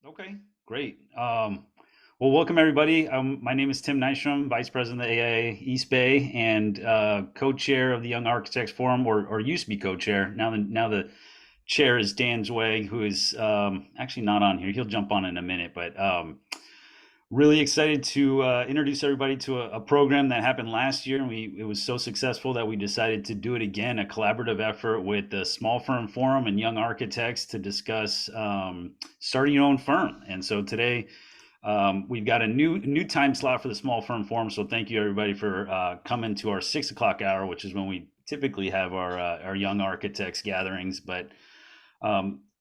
Okay, great. Well, welcome everybody. My name is Tim Nystrom, Vice President of the AIA East Bay and co-chair of the Young Architects Forum, or used to be co-chair. Now the chair is Dan Zwei, who is actually not on here. He'll jump on in a minute, but really excited to introduce everybody to a program that happened last year, and it was so successful that we decided to do it again. A collaborative effort with the Small Firm Forum and Young Architects to discuss starting your own firm. And so today we've got a new time slot for the Small Firm Forum. So thank you everybody for coming to our 6 o'clock hour, which is when we typically have our Young Architects gatherings, but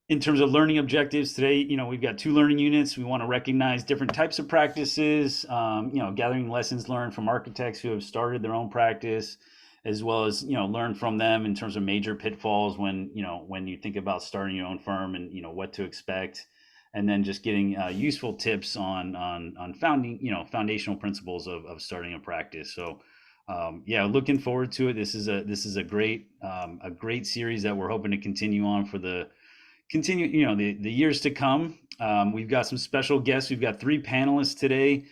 in terms of learning objectives today, we've got two learning units. We want to recognize different types of practices, gathering lessons learned from architects who have started their own practice, as well as, learn from them in terms of major pitfalls when you think about starting your own firm and, what to expect. And then just getting useful tips on foundational principles of starting a practice. So yeah, looking forward to it. This is a great series that we're hoping to continue on for the years to come. We've got some special guests. We've got three panelists today.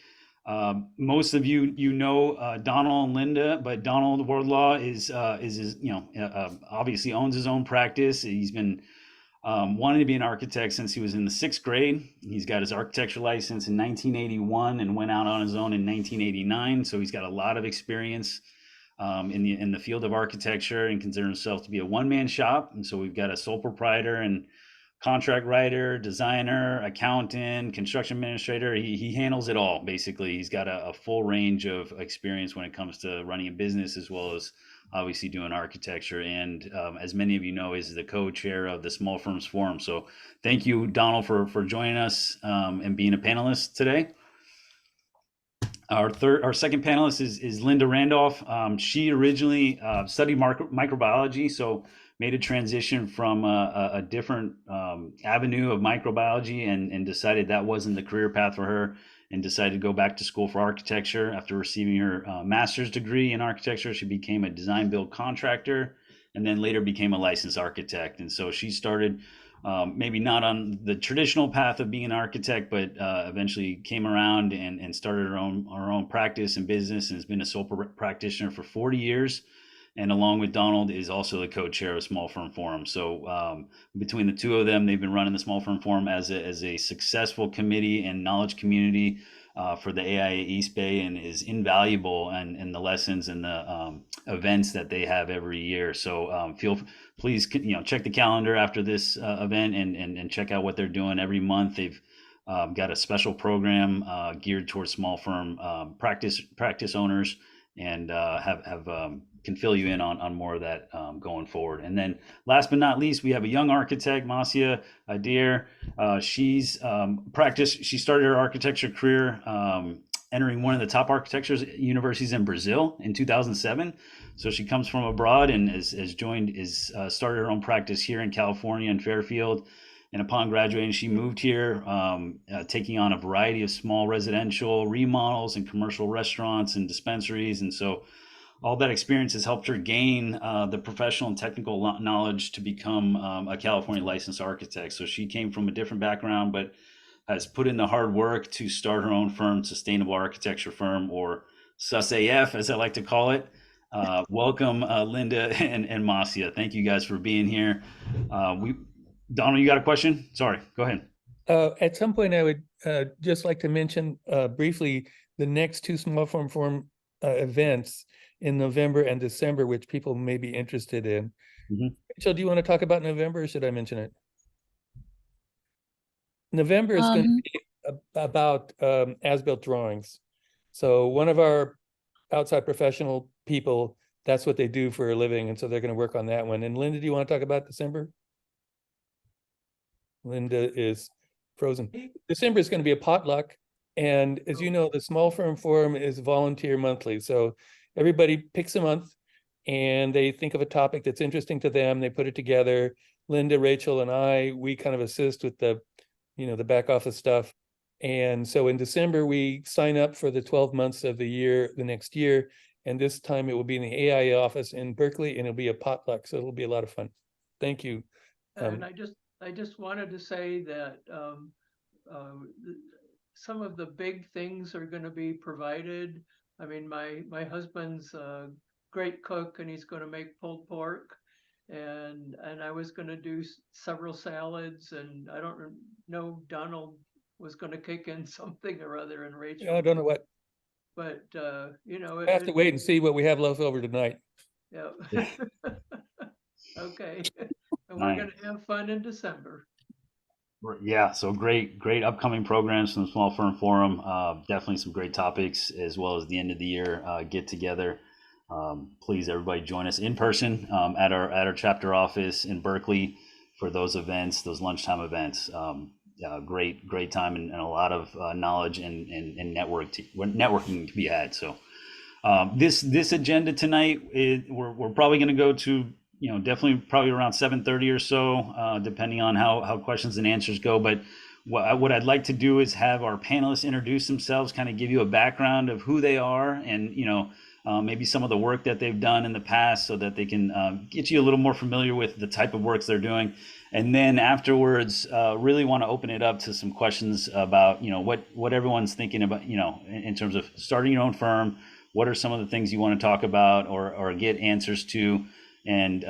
Most of you know Donald and Linda, but Donald Wardlaw is obviously owns his own practice. He's been wanting to be an architect since he was in the sixth grade. He's got his architecture license in 1981 and went out on his own in 1989. So he's got a lot of experience in the field of architecture and considers himself to be a one-man shop. And so we've got a sole proprietor and contract writer, designer, accountant, construction administrator. He handles it all, basically. He's got a full range of experience when it comes to running a business, as well as obviously doing architecture. And as many of you know, is the co-chair of the Small Firms Forum. So thank you, Donald, for joining us and being a panelist today. Our second panelist is Linda Randolph. She originally studied microbiology, so made a transition from a different avenue of microbiology and decided that wasn't the career path for her, and decided to go back to school for architecture. After receiving her master's degree in architecture, she became a design build contractor and then later became a licensed architect. And so she started maybe not on the traditional path of being an architect, but eventually came around and started her own practice and business, and has been a sole practitioner for 40 years. And along with Donald is also the co-chair of Small Firm Forum. So between the two of them, they've been running the Small Firm Forum as a successful committee and knowledge community for the AIA East Bay, and is invaluable in the lessons and the events that they have every year. So please check the calendar after this event and check out what they're doing every month. They've got a special program geared towards small firm practice owners, and can fill you in on more of that going forward. And then last but not least, we have a young architect, Marcia Adair. She started her architecture career entering one of the top architecture universities in Brazil in 2007. So she comes from abroad and started her own practice here in California in Fairfield. And upon graduating, she moved here, taking on a variety of small residential remodels and commercial restaurants and dispensaries. And so all that experience has helped her gain the professional and technical knowledge to become a California licensed architect. So she came from a different background, but has put in the hard work to start her own firm, Sustainable Architecture Firm, or SUSAF, as I like to call it. Welcome, Linda and Marcia. Thank you guys for being here. Donald, you got a question? Sorry, go ahead. At some point, I would just like to mention briefly the next two Small Firm Forum events in November and December, which people may be interested in. Rachel, do you want to talk about November, or should I mention it? November is going to be about as-built drawings. So one of our outside professional people, that's what they do for a living, and so they're going to work on that one. And Linda, do you want to talk about December? Linda is frozen. December is going to be a potluck. And as you know, the Small Firm Forum is volunteer monthly. So everybody picks a month and they think of a topic that's interesting to them. They put it together. Linda, Rachel, and we kind of assist with the back office stuff. And so in December, we sign up for the 12 months of the year, the next year. And this time it will be in the AIA office in Berkeley, and it'll be a potluck. So it'll be a lot of fun. Thank you. And I just wanted to say that some of the big things are going to be provided. I mean, my husband's a great cook, and he's going to make pulled pork, and I was going to do several salads, and I don't know, Donald was going to kick in something or other, and Yeah, I Rachel. don't know what. But you know, I have to wait and see what we have left over tonight. yeah. Okay. And we're Nice. going to have fun in December. Yeah, so great upcoming programs from the Small Firm Forum. Definitely some great topics, as well as the end of the year get together. Please, everybody, join us in person at our chapter office in Berkeley for those events, those lunchtime events. Yeah, great time, and a lot of knowledge and networking to be had. So this agenda tonight, we're probably going to go to, definitely probably around 7:30 or so, depending on how questions and answers go. But what I'd like to do is have our panelists introduce themselves, kind of give you a background of who they are, and maybe some of the work that they've done in the past, so that they can get you a little more familiar with the type of works they're doing. And then afterwards, really want to open it up to some questions about what everyone's thinking about, in terms of starting your own firm. What are some of the things you want to talk about or get answers to? And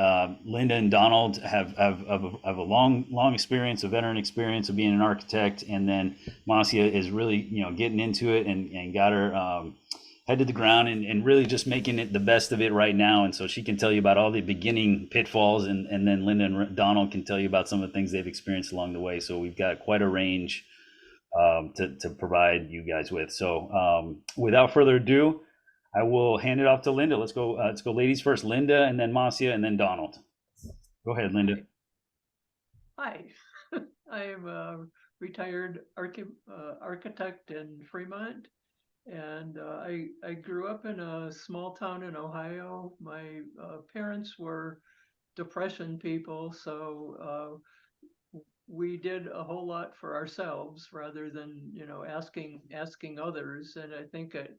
Linda and Donald have a long experience, a veteran experience of being an architect, and then Marcia is really getting into it and got her head to the ground and really just making it the best of it right now. And so she can tell you about all the beginning pitfalls, and then Linda and Donald can tell you about some of the things they've experienced along the way. So we've got quite a range to provide you guys with. So without further ado, I will hand it off to Linda. Let's go ladies first. Linda, and then Marcia, and then Donald. Go ahead, Linda. Hi. I am a retired architect in Fremont, and I grew up in a small town in Ohio. My parents were Depression people, so we did a whole lot for ourselves rather than asking others. And I think it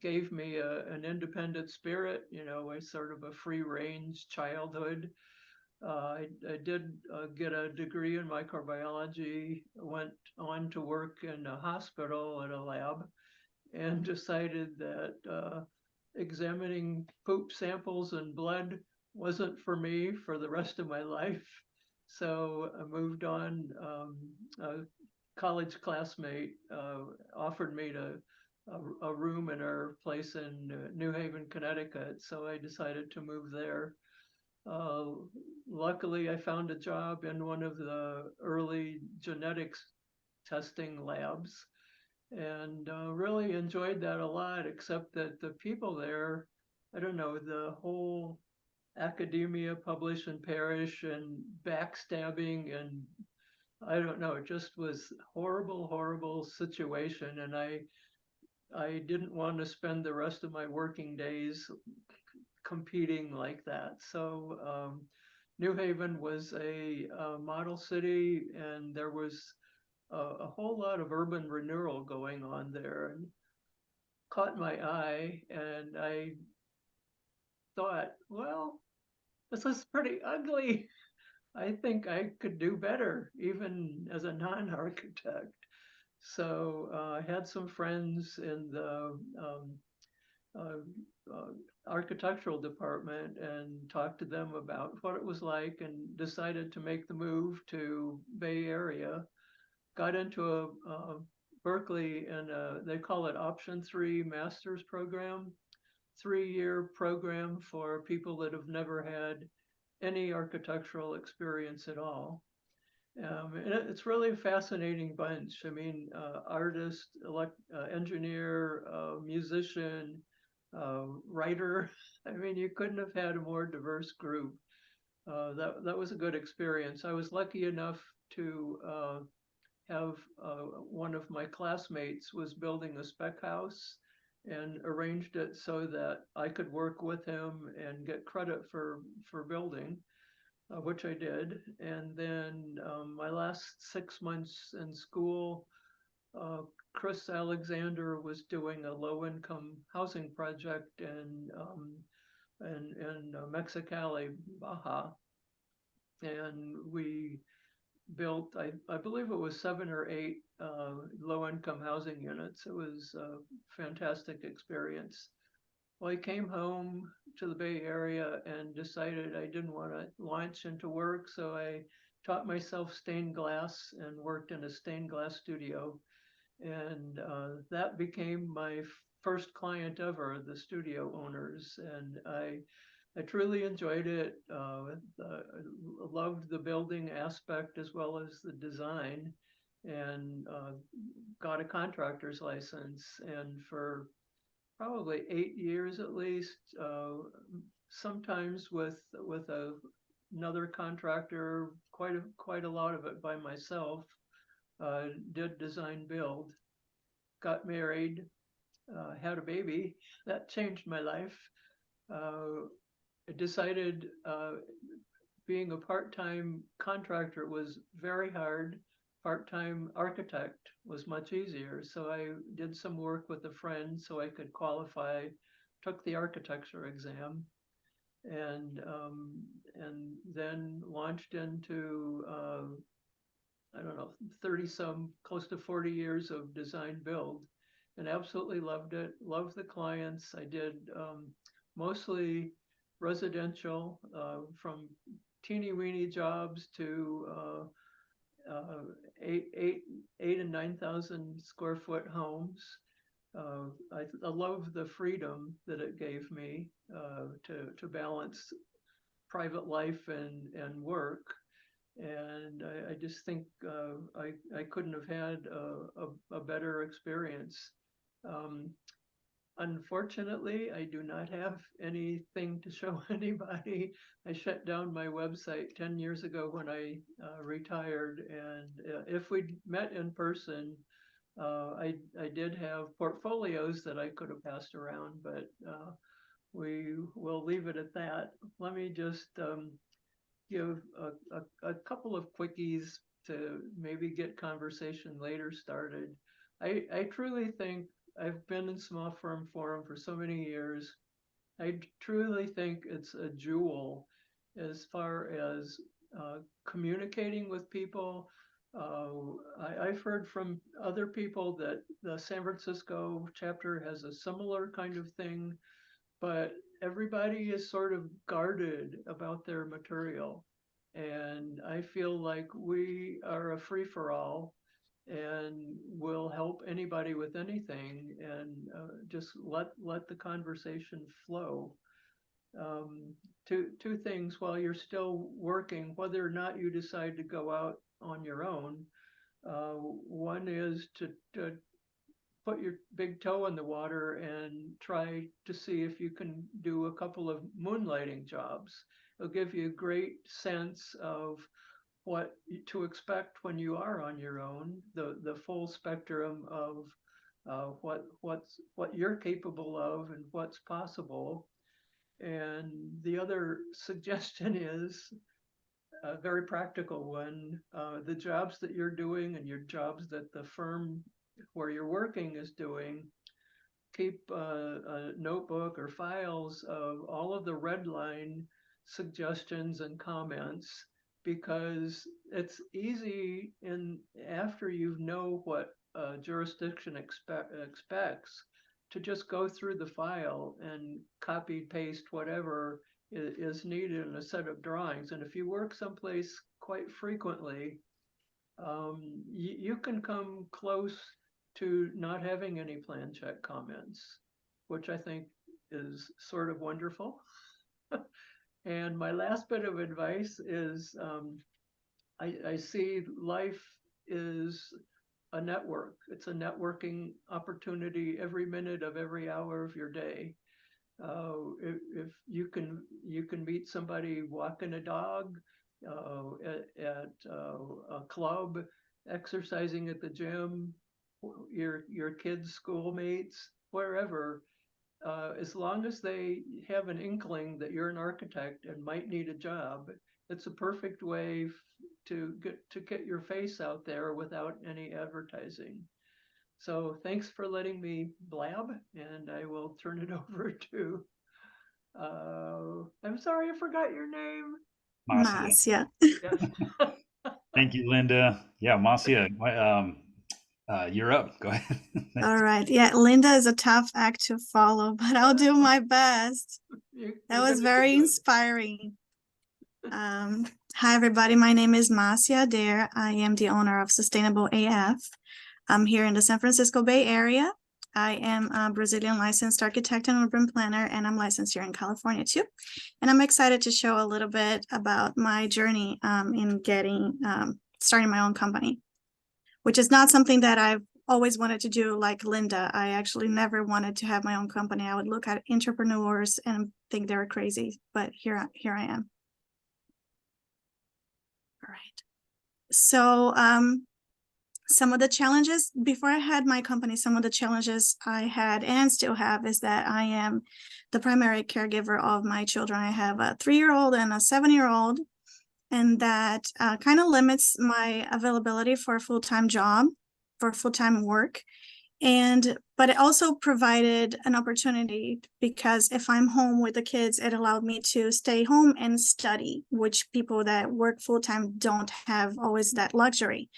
gave me an independent spirit, a sort of a free range childhood. I did get a degree in microbiology, went on to work in a hospital at a lab, and decided that examining poop samples and blood wasn't for me for the rest of my life. So I moved on. A college classmate offered me a room in our place in New Haven, Connecticut. So I decided to move there. Uh, Luckily, I found a job in one of the early genetics testing labs, and really enjoyed that a lot, except that the people there, I don't know, the whole academia, publish and perish, and backstabbing, and I don't know, it just was horrible situation. And I didn't want to spend the rest of my working days competing like that. So New Haven was a model city, and there was a whole lot of urban renewal going on there, and caught my eye. And I thought, well, this is pretty ugly. I think I could do better, even as a non-architect. So I had some friends in the architectural department and talked to them about what it was like, and decided to make the move to Bay Area. Got into a Berkeley, and they call it Option 3 Master's Program, 3-year program for people that have never had any architectural experience at all. And it's really a fascinating bunch. I mean, artist, engineer, musician, writer. I mean, you couldn't have had a more diverse group. That was a good experience. I was lucky enough to have one of my classmates was building a spec house, and arranged it so that I could work with him and get credit for building, which I did. And then my last 6 months in school, uh, Chris Alexander was doing a low-income housing project in Mexicali, Baja, and we built, I believe it was 7 or 8 low-income housing units. It was a fantastic experience. Well, I came home to the Bay Area and decided I didn't want to launch into work, so I taught myself stained glass and worked in a stained glass studio. And that became my first client ever, the studio owners. And I truly enjoyed it. Loved the building aspect as well as the design, and got a contractor's license. And for probably 8 years at least, sometimes with another contractor, quite a lot of it by myself. Did design build, got married, had a baby. That changed my life. I decided being a part-time contractor was very hard. Part-time architect was much easier. So I did some work with a friend so I could qualify, took the architecture exam, and then launched into I don't know, 30 some, close to 40 years of design build, and absolutely loved it. Loved the clients. I did mostly residential, from teeny weeny jobs to 8 and 9,000 square foot homes. I love the freedom that it gave me to balance private life and work. And I just think I couldn't have had a better experience. Unfortunately, I do not have anything to show anybody. I shut down my website 10 years ago when I retired. And if we'd met in person, I did have portfolios that I could have passed around, but we will leave it at that. Let me just give a couple of quickies to maybe get conversation later started. I truly think I've been in small firm forum for so many years. I truly think it's a jewel as far as communicating with people. I've heard from other people that the San Francisco chapter has a similar kind of thing, but everybody is sort of guarded about their material. And I feel like we are a free-for-all and will help anybody with anything, and just let the conversation flow. Two things while you're still working, whether or not you decide to go out on your own. One is to put your big toe in the water and try to see if you can do a couple of moonlighting jobs. It'll give you a great sense of what to expect when you are on your own, the full spectrum of what you're capable of and what's possible. And the other suggestion is a very practical one. The jobs that you're doing and your jobs that the firm where you're working is doing, keep a notebook or files of all of the red line suggestions and comments, because it's easy after you know what jurisdiction expects to just go through the file and copy paste whatever is needed in a set of drawings. And if you work someplace quite frequently, you can come close to not having any plan check comments, which I think is sort of wonderful. And my last bit of advice is I see life is a network. It's a networking opportunity every minute of every hour of your day. If you can meet somebody walking a dog, at a club, exercising at the gym, your kids' schoolmates, wherever, as long as they have an inkling that you're an architect and might need a job, it's a perfect way to get your face out there without any advertising. So thanks for letting me blab, and I will turn it over to, I'm sorry, I forgot your name. Marcia. Marcia. Yes. Thank you, Linda. Yeah, Marcia, you're up. Go ahead. All right. Yeah, Linda is a tough act to follow, but I'll do my best. That was very inspiring. Hi, everybody. My name is Marcia Adair. I am the owner of Sustainable AF. I'm here in the San Francisco Bay Area. I am a Brazilian licensed architect and urban planner, and I'm licensed here in California too. And I'm excited to show a little bit about my journey in starting my own company, which is not something that I've always wanted to do like Linda. I actually never wanted to have my own company. I would look at entrepreneurs and think they were crazy, but here I am. All right. So some of the challenges before I had my company, some of the challenges I had and still have is that I am the primary caregiver of my children. I have a 3-year-old and a 7-year-old, and that kind of limits my availability for a full-time job, for full-time work. But it also provided an opportunity, because if I'm home with the kids, it allowed me to stay home and study, which people that work full-time don't have always that luxury.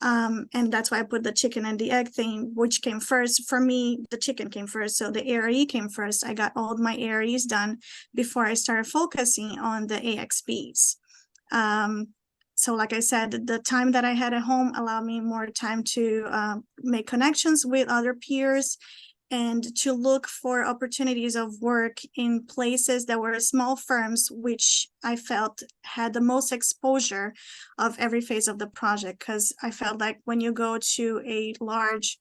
And that's why I put the chicken and the egg thing, which came first. For me, the chicken came first. So the ARE came first. I got all my AREs done before I started focusing on the AXPs. So like I said, the time that I had at home allowed me more time to make connections with other peers and to look for opportunities of work in places that were small firms, which I felt had the most exposure of every phase of the project. Because I felt like when you go to a large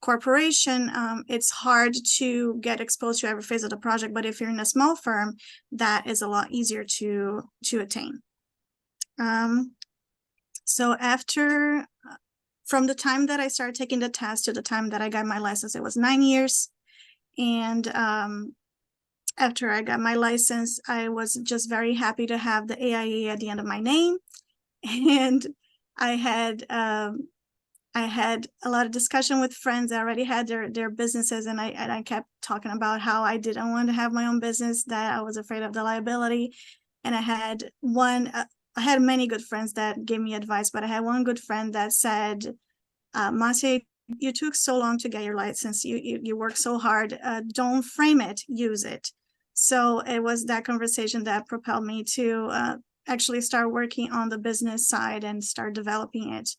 corporation, it's hard to get exposed to every phase of the project. But if you're in a small firm, that is a lot easier to attain. So from the time that I started taking the test to the time that I got my license, it was 9 years. And after I got my license, I was just very happy to have the AIA at the end of my name. And I had a lot of discussion with friends that already had their businesses, and I kept talking about how I didn't want to have my own business, that I was afraid of the liability. And I had many good friends that gave me advice, but I had one good friend that said, Marcia, you took so long to get your license. You worked so hard. Don't frame it, use it. So it was that conversation that propelled me to actually start working on the business side and start developing it.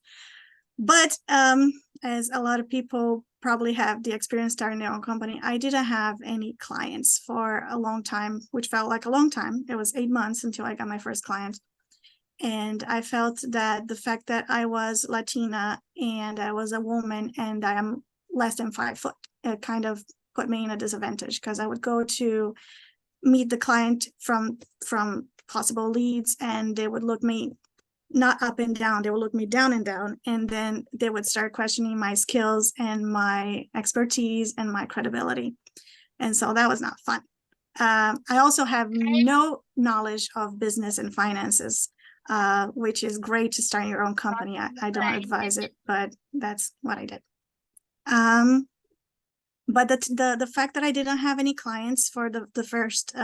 But as a lot of people probably have the experience starting their own company, I didn't have any clients for a long time, which felt like a long time. It was 8 months until I got my first client. And I felt that the fact that I was Latina and I was a woman and I am less than 5 foot, it kind of put me in a disadvantage, because I would go to meet the client from possible leads, and they would look me not up and down, they would look me down and down, and then they would start questioning my skills and my expertise and my credibility. And so that was not fun. I also have no knowledge of business and finances, which is great to start your own company. I don't advise it, but that's what I did. But the fact that I didn't have any clients for the first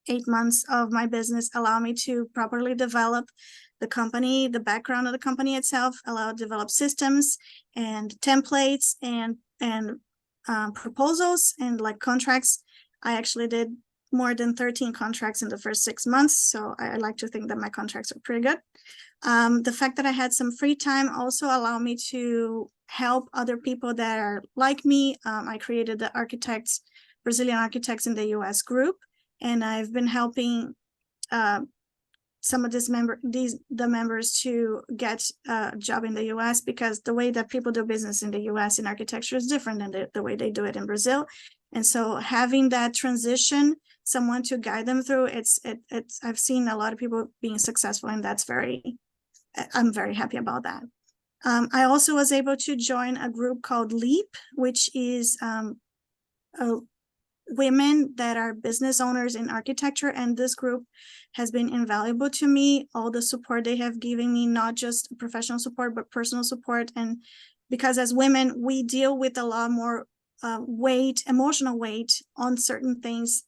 8 months of my business allowed me to properly develop the company, the background of the company itself, allowed to develop systems and templates and proposals and like contracts. I actually did more than 13 contracts in the first 6 months. So I like to think that my contracts are pretty good. The fact that I had some free time also allowed me to help other people that are like me. I created the Brazilian Architects in the US group, and I've been helping some of the members to get a job in the US, because the way that people do business in the US in architecture is different than the way they do it in Brazil. And so having that transition, someone to guide them through, I've seen a lot of people being successful, and I'm very happy about that. I also was able to join a group called LEAP, which is women that are business owners in architecture, and this group has been invaluable to me. All the support they have given me, not just professional support, but personal support. And because as women, we deal with a lot more emotional weight on certain things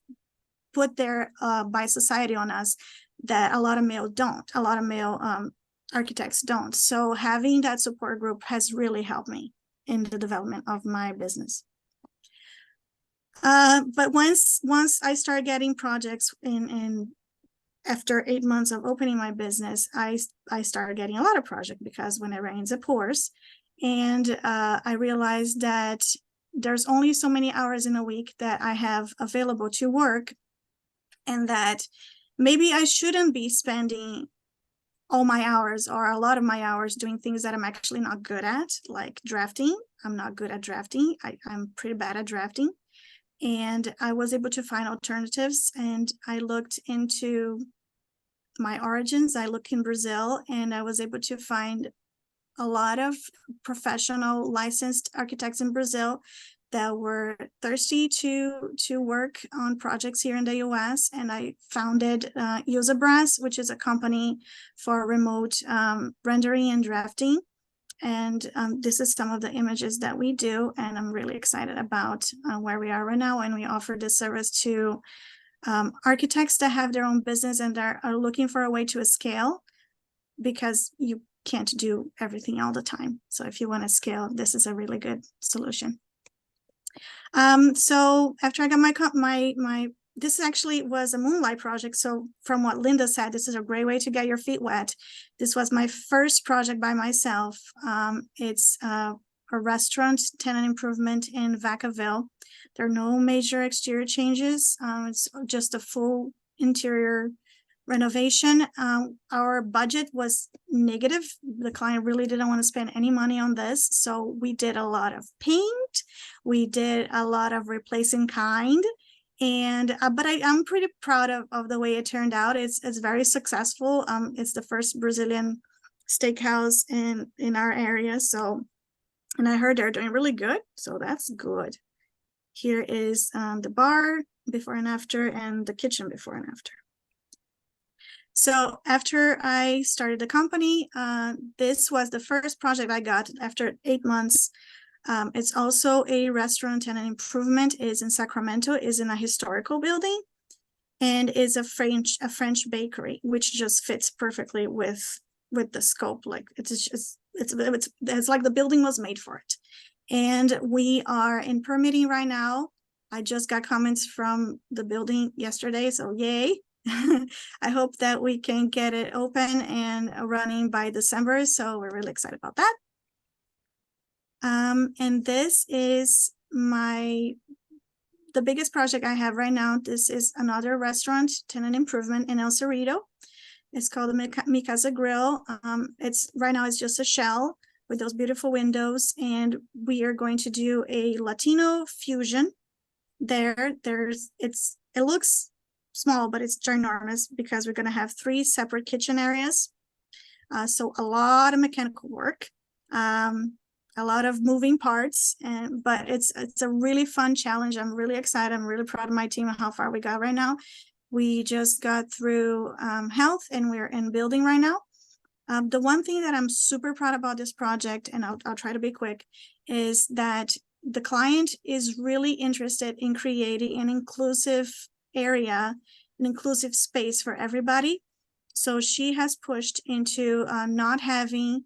put there by society on us that a lot of male don't. A lot of male architects don't. So having that support group has really helped me in the development of my business. But once I started getting projects in after 8 months of opening my business, I started getting a lot of projects, because when it rains, it pours. And I realized that there's only so many hours in a week that I have available to work, and that maybe I shouldn't be spending all my hours or a lot of my hours doing things that I'm actually not good at, like drafting. I'm not good at drafting. I'm pretty bad at drafting. And I was able to find alternatives, and I looked into my origins. I looked in Brazil, and I was able to find a lot of professional licensed architects in Brazil that were thirsty to work on projects here in the US. And I founded Usabras, which is a company for remote rendering and drafting. And this is some of the images that we do. And I'm really excited about where we are right now. And we offer this service to architects that have their own business and are looking for a way to scale, because you can't do everything all the time. So if you want to scale, this is a really good solution. So after I got my this actually was a moonlight project. So from what Linda said, this is a great way to get your feet wet. This was my first project by myself. It's a restaurant tenant improvement in Vacaville. There are no major exterior changes. It's just a full interior renovation. Our budget was negative. The client really didn't want to spend any money on this. So we did a lot of paint. We did a lot of replacing kind. And but I'm pretty proud of the way it turned out. It's very successful. It's the first Brazilian steakhouse in our area. So, and I heard they're doing really good. So that's good. Here is the bar before and after, and the kitchen before and after. So after I started the company, this was the first project I got after 8 months. It's also a restaurant and an improvement. Is in Sacramento, is in a historical building, and is a French bakery, which just fits perfectly with the scope. Like it's like the building was made for it. And we are in permitting right now. I just got comments from the building yesterday, so yay. I hope that we can get it open and running by December. So we're really excited about that. And this is the biggest project I have right now. This is another restaurant tenant improvement in El Cerrito. It's called the Mi Casa Grill. It's right now it's just a shell with those beautiful windows, and we are going to do a Latino fusion there. It looks small, but it's ginormous, because we're going to have 3 separate kitchen areas. So a lot of mechanical work, a lot of moving parts, but it's a really fun challenge. I'm really excited. I'm really proud of my team and how far we got right now. We just got through health, and we're in building right now. The one thing that I'm super proud about this project, and I'll try to be quick, is that the client is really interested in creating an inclusive area, an inclusive space for everybody. So she has pushed into not having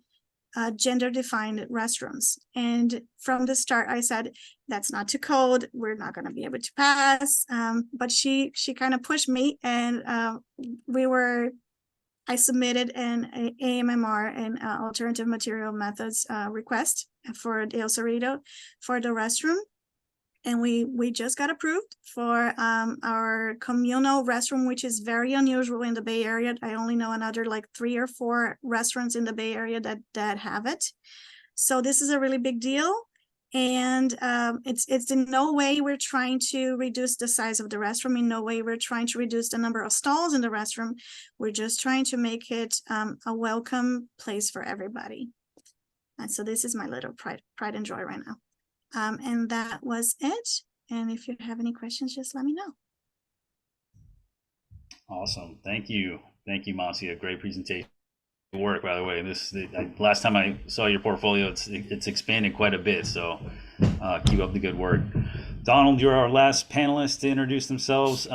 gender-defined restrooms. And from the start, I said, that's not to code. We're not going to be able to pass. But she kind of pushed me, and I submitted an AMMR, an alternative material methods request for El Cerrito for the restroom. And we just got approved for our communal restroom, which is very unusual in the Bay Area. I only know another like 3 or 4 restaurants in the Bay Area that have it. So this is a really big deal. And it's in no way we're trying to reduce the size of the restroom. In no way we're trying to reduce the number of stalls in the restroom. We're just trying to make it a welcome place for everybody. And so this is my little pride and joy right now. And that was it. And if you have any questions, just let me know. Awesome. Thank you, Marcia. Great presentation. Work, by the way. Last time I saw your portfolio, it's expanded quite a bit. So keep up the good work. Donald, you're our last panelist to introduce themselves.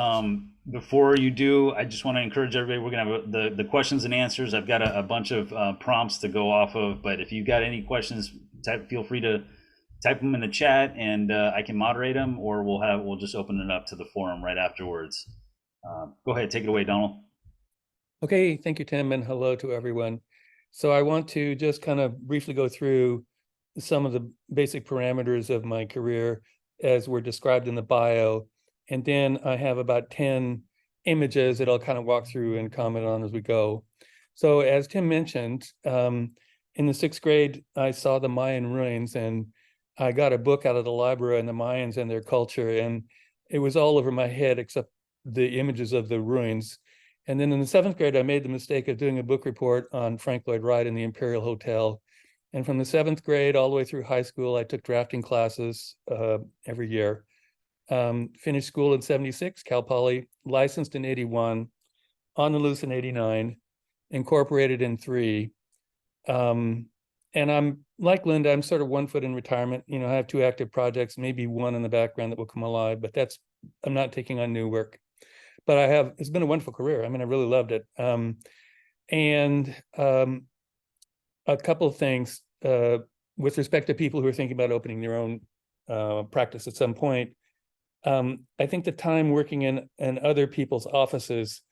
before you do, I just want to encourage everybody. We're gonna have the questions and answers. I've got a bunch of prompts to go off of, but if you got any questions, feel free to type them in the chat, and I can moderate them, or we'll just open it up to the forum right afterwards. Go ahead, take it away, Donald. Okay, thank you, Tim, and hello to everyone. So I want to just kind of briefly go through some of the basic parameters of my career as were described in the bio. And then I have about 10 images that I'll kind of walk through and comment on as we go. So as Tim mentioned, in the 6th grade, I saw the Mayan ruins, and I got a book out of the library on the Mayans and their culture, and it was all over my head except the images of the ruins. And then in the 7th grade, I made the mistake of doing a book report on Frank Lloyd Wright in the Imperial Hotel. And from the 7th grade all the way through high school, I took drafting classes every year. Finished school in 76, Cal Poly, licensed in 81, on the loose in 89, incorporated in 3. And I'm like Linda, I'm sort of 1 foot in retirement. You know, I have 2 active projects, maybe 1 in the background that will come alive, but I'm not taking on new work. But it's been a wonderful career. I mean, I really loved it. A couple of things with respect to people who are thinking about opening their own practice at some point. I think the time working in other people's offices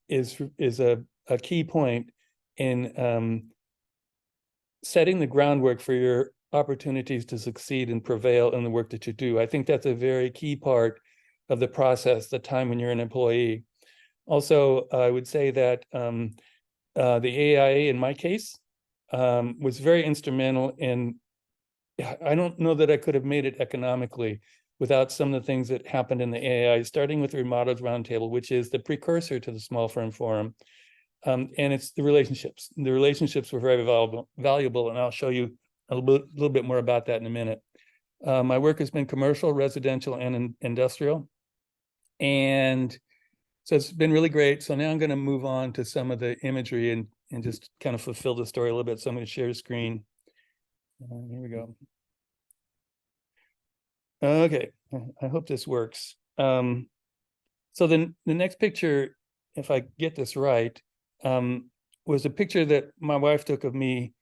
is a key point in setting the groundwork for your opportunities to succeed and prevail in the work that you do. I think that's a very key part of the process, the time when you're an employee. Also, I would say that the AIA, in my case, was very instrumental in, I don't know that I could have made it economically without some of the things that happened in the AIA, starting with the Remodelers Roundtable, which is the precursor to the Small Firm Forum. And it's the relationships. The relationships were very valuable, and I'll show you a little bit more about that in a minute. My work has been commercial, residential, and industrial. And so it's been really great. So now I'm going to move on to some of the imagery and just kind of fulfill the story a little bit. So I'm going to share the screen. Here we go. Okay, I hope this works. So then the next picture, if I get this right, was a picture that my wife took of me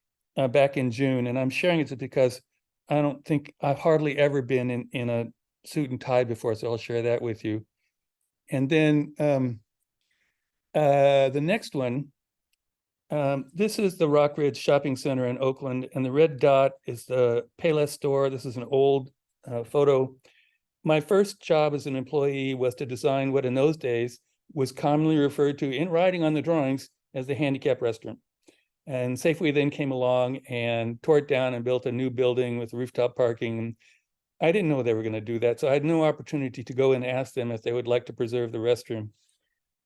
back in June. And I'm sharing it because I don't think I've hardly ever been in a suit and tie before, so I'll share that with you. And then the next one, this is the Rockridge Shopping Center in Oakland, and the red dot is the Payless store. This is an old photo. My first job as an employee was to design what in those days was commonly referred to in writing on the drawings as the handicap restroom. And Safeway then came along and tore it down and built a new building with rooftop parking. I didn't know they were going to do that, so I had no opportunity to go and ask them if they would like to preserve the restroom.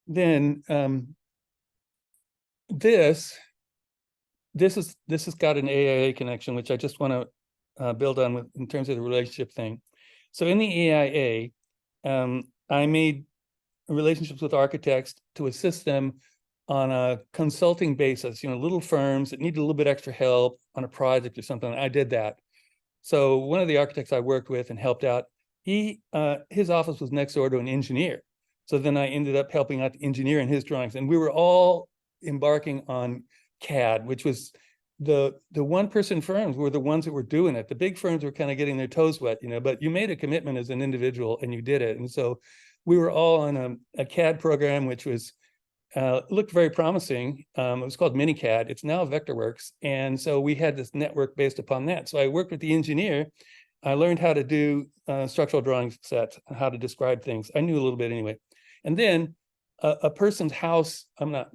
Then this has got an AIA connection, which I just want to build on in terms of the relationship thing. So in the AIA, I made relationships with architects to assist them on a consulting basis, you know, little firms that needed a little bit extra help on a project or something. I did that. So one of the architects I worked with and helped out, his office was next door to an engineer. So then I ended up helping out the engineer in his drawings, and we were all embarking on CAD, which was the one-person firms were the ones that were doing it. The big firms were kind of getting their toes wet, you know, but you made a commitment as an individual and you did it. And so we were all on a CAD program, which was looked very promising. It was called MiniCAD. It's now Vectorworks. And so we had this network based upon that. So I worked with the engineer. I learned how to do structural drawing sets, how to describe things. I knew a little bit anyway. And then a person's house,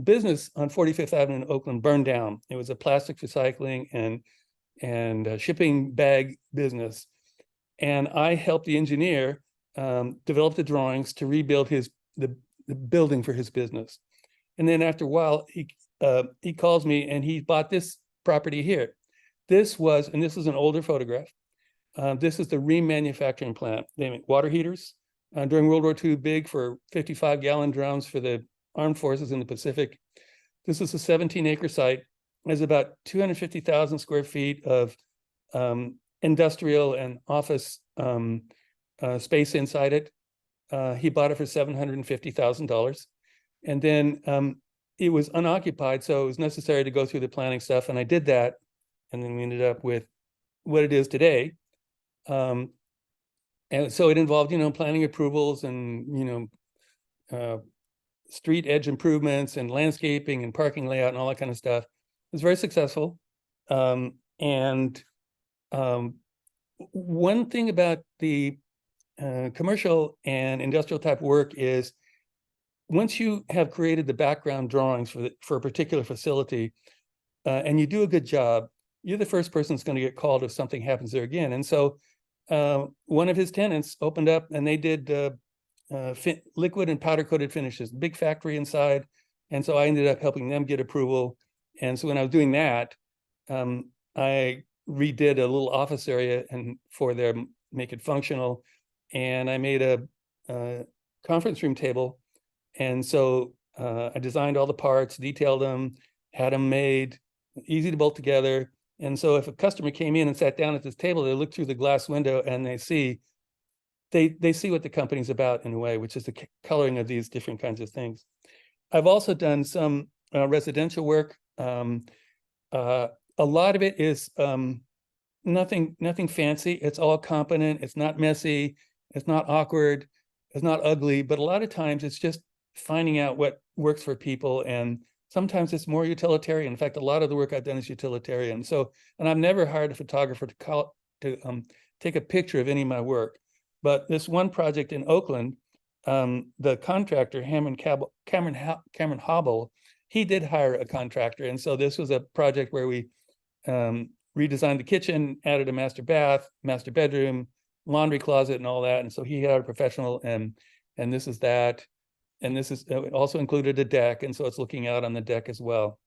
business on 45th Avenue in Oakland burned down. It was a plastic recycling and shipping bag business. And I helped the engineer develop the drawings to rebuild the building for his business. And then after a while, he calls me and he bought this property here. This is an older photograph. This is the remanufacturing plant. They make water heaters. During World War II, big for 55-gallon drums for the armed forces in the Pacific. This is a 17-acre site. There's about 250,000 square feet of industrial and office space inside it. He bought it for $750,000. And then it was unoccupied, so it was necessary to go through the planning stuff. And I did that. And then we ended up with what it is today. And so it involved, planning approvals and, street edge improvements and landscaping and parking layout and all that kind of stuff. It was very successful. And one thing about the commercial and industrial type work is once you have created the background drawings for a particular facility and you do a good job, you're the first person that's going to get called if something happens there again. And so one of his tenants opened up and they did liquid and powder coated finishes, big factory inside. And so I ended up helping them get approval. And so when I was doing that, I redid a little office area and for their make it functional. And I made a conference room table. And so I designed all the parts, detailed them, had them made, easy to bolt together. And so if a customer came in and sat down at this table, they look through the glass window and they see what the company's about in a way, which is the coloring of these different kinds of things. I've also done some residential work. A lot of it is nothing fancy. It's all competent. It's not messy. It's not awkward. It's not ugly. But a lot of times it's just finding out what works for people. And sometimes it's more utilitarian. In fact, a lot of the work I've done is utilitarian. So, and I've never hired a photographer to take a picture of any of my work. But this one project in Oakland, the contractor, Cameron Hobble, he did hire a contractor. And so this was a project where we redesigned the kitchen, added a master bath, master bedroom, laundry closet and all that. And so he had a professional and this is that. And this is also included a deck. And so it's looking out on the deck as well.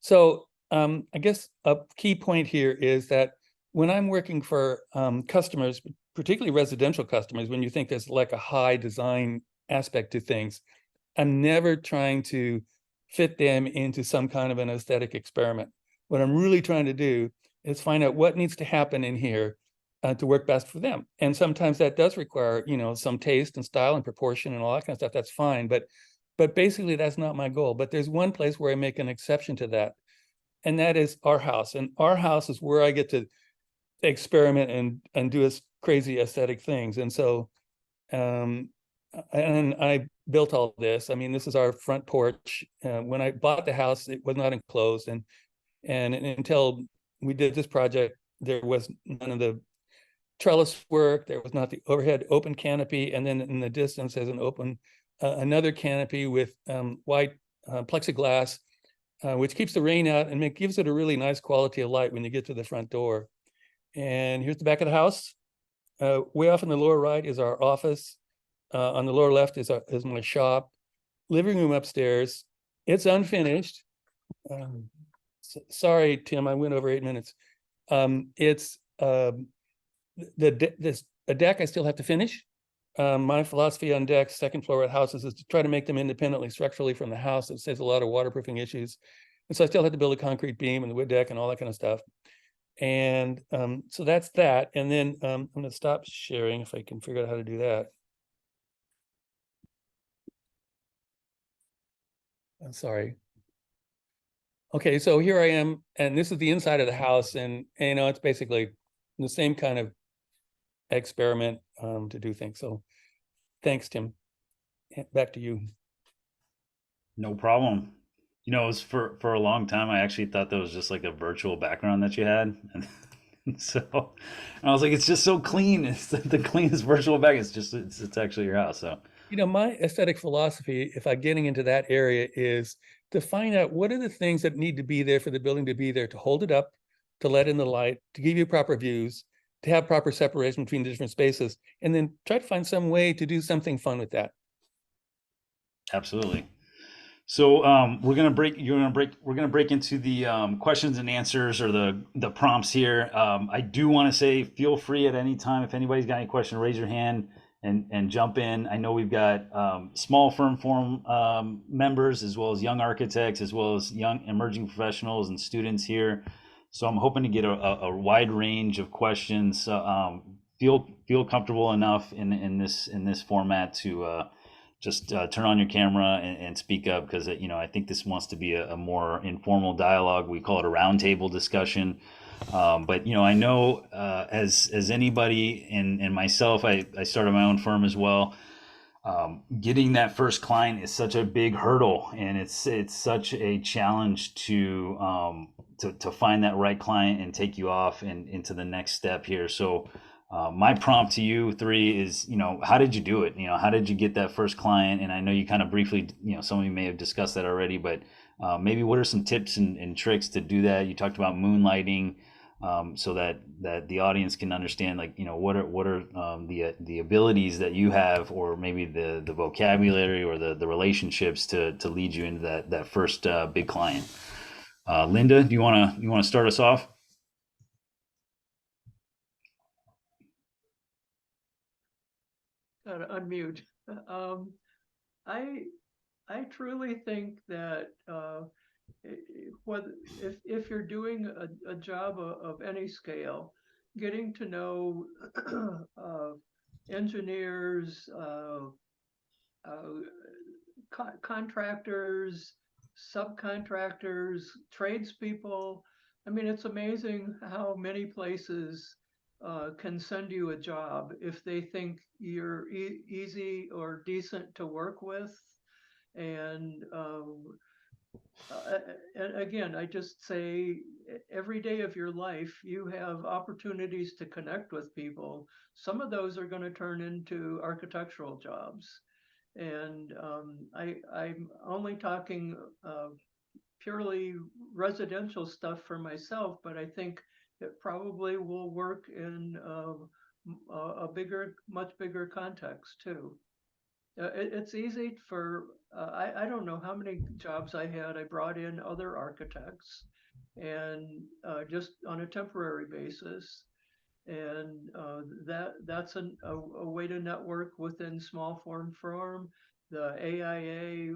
So I guess a key point here is that when I'm working for customers, particularly residential customers, when you think there's like a high design aspect to things, I'm never trying to fit them into some kind of an aesthetic experiment. What I'm really trying to do is find out what needs to happen in here to work best for them. And sometimes that does require, some taste and style and proportion and all that kind of stuff. That's fine. But basically that's not my goal. But there's one place where I make an exception to that. And that is our house. And our house is where I get to experiment and do crazy aesthetic things. And so, and I built all this. I mean, this is our front porch. When I bought the house, it was not enclosed. And until we did this project, there was none of the trellis work. There was not the overhead open canopy. And then in the distance, there's an open, another canopy with white plexiglass, which keeps the rain out and gives it a really nice quality of light when you get to the front door. And here's the back of the house. Way off in the lower right is our office. On the lower left is my shop. Living room upstairs. It's unfinished. Sorry, Tim, I went over 8 minutes. It's a deck I still have to finish. My philosophy on decks, second floor at houses, is to try to make them independently structurally from the house. It saves a lot of waterproofing issues. And so I still have to build a concrete beam and the wood deck and all that kind of stuff. And so that's that. And then I'm going to stop sharing if I can figure out how to do that. I'm sorry. Okay, so here I am, and this is the inside of the house, and it's basically the same kind of experiment to do things. So thanks, Tim. Back to you. No problem. It was for a long time, I actually thought that was just like a virtual background that you had. And so I was like, it's just so clean. It's the cleanest virtual back. It's actually your house. So, my aesthetic philosophy, if I'm getting into that area, is to find out what are the things that need to be there for the building to be there, to hold it up, to let in the light, to give you proper views, to have proper separation between the different spaces, and then try to find some way to do something fun with that. Absolutely. So we're gonna break into the questions and answers, or the prompts here. I do want to say, feel free at any time, if anybody's got any question, raise your hand and jump in. I know we've got small firm forum members, as well as young architects, as well as young emerging professionals and students here. So I'm hoping to get a wide range of questions feel comfortable enough in this format to just turn on your camera and speak up, because I think this wants to be a more informal dialogue. We call it a roundtable discussion. But I know as anybody, and myself, I started my own firm as well. Getting that first client is such a big hurdle, and it's such a challenge to find that right client and take you off and into the next step here. So my prompt to you three is, how did you do it? How did you get that first client? And I know you kind of briefly, some of you may have discussed that already, but maybe what are some tips and tricks to do that? You talked about moonlighting, so that the audience can understand, like, what are the abilities that you have, or maybe the vocabulary or the relationships to lead you into that first big client. Linda, do you want to start us off? Gotta unmute. I truly think that if you're doing a job of any scale, getting to know engineers, contractors, subcontractors, tradespeople. I mean, it's amazing how many places can send you a job if they think you're easy or decent to work with. And again, I just say every day of your life, you have opportunities to connect with people. Some of those are going to turn into architectural jobs. And I'm only talking purely residential stuff for myself, but I think it probably will work in much bigger context too. It's easy for, I don't know how many jobs I had. I brought in other architects and just on a temporary basis. And that's a way to network within small firm, the AIA,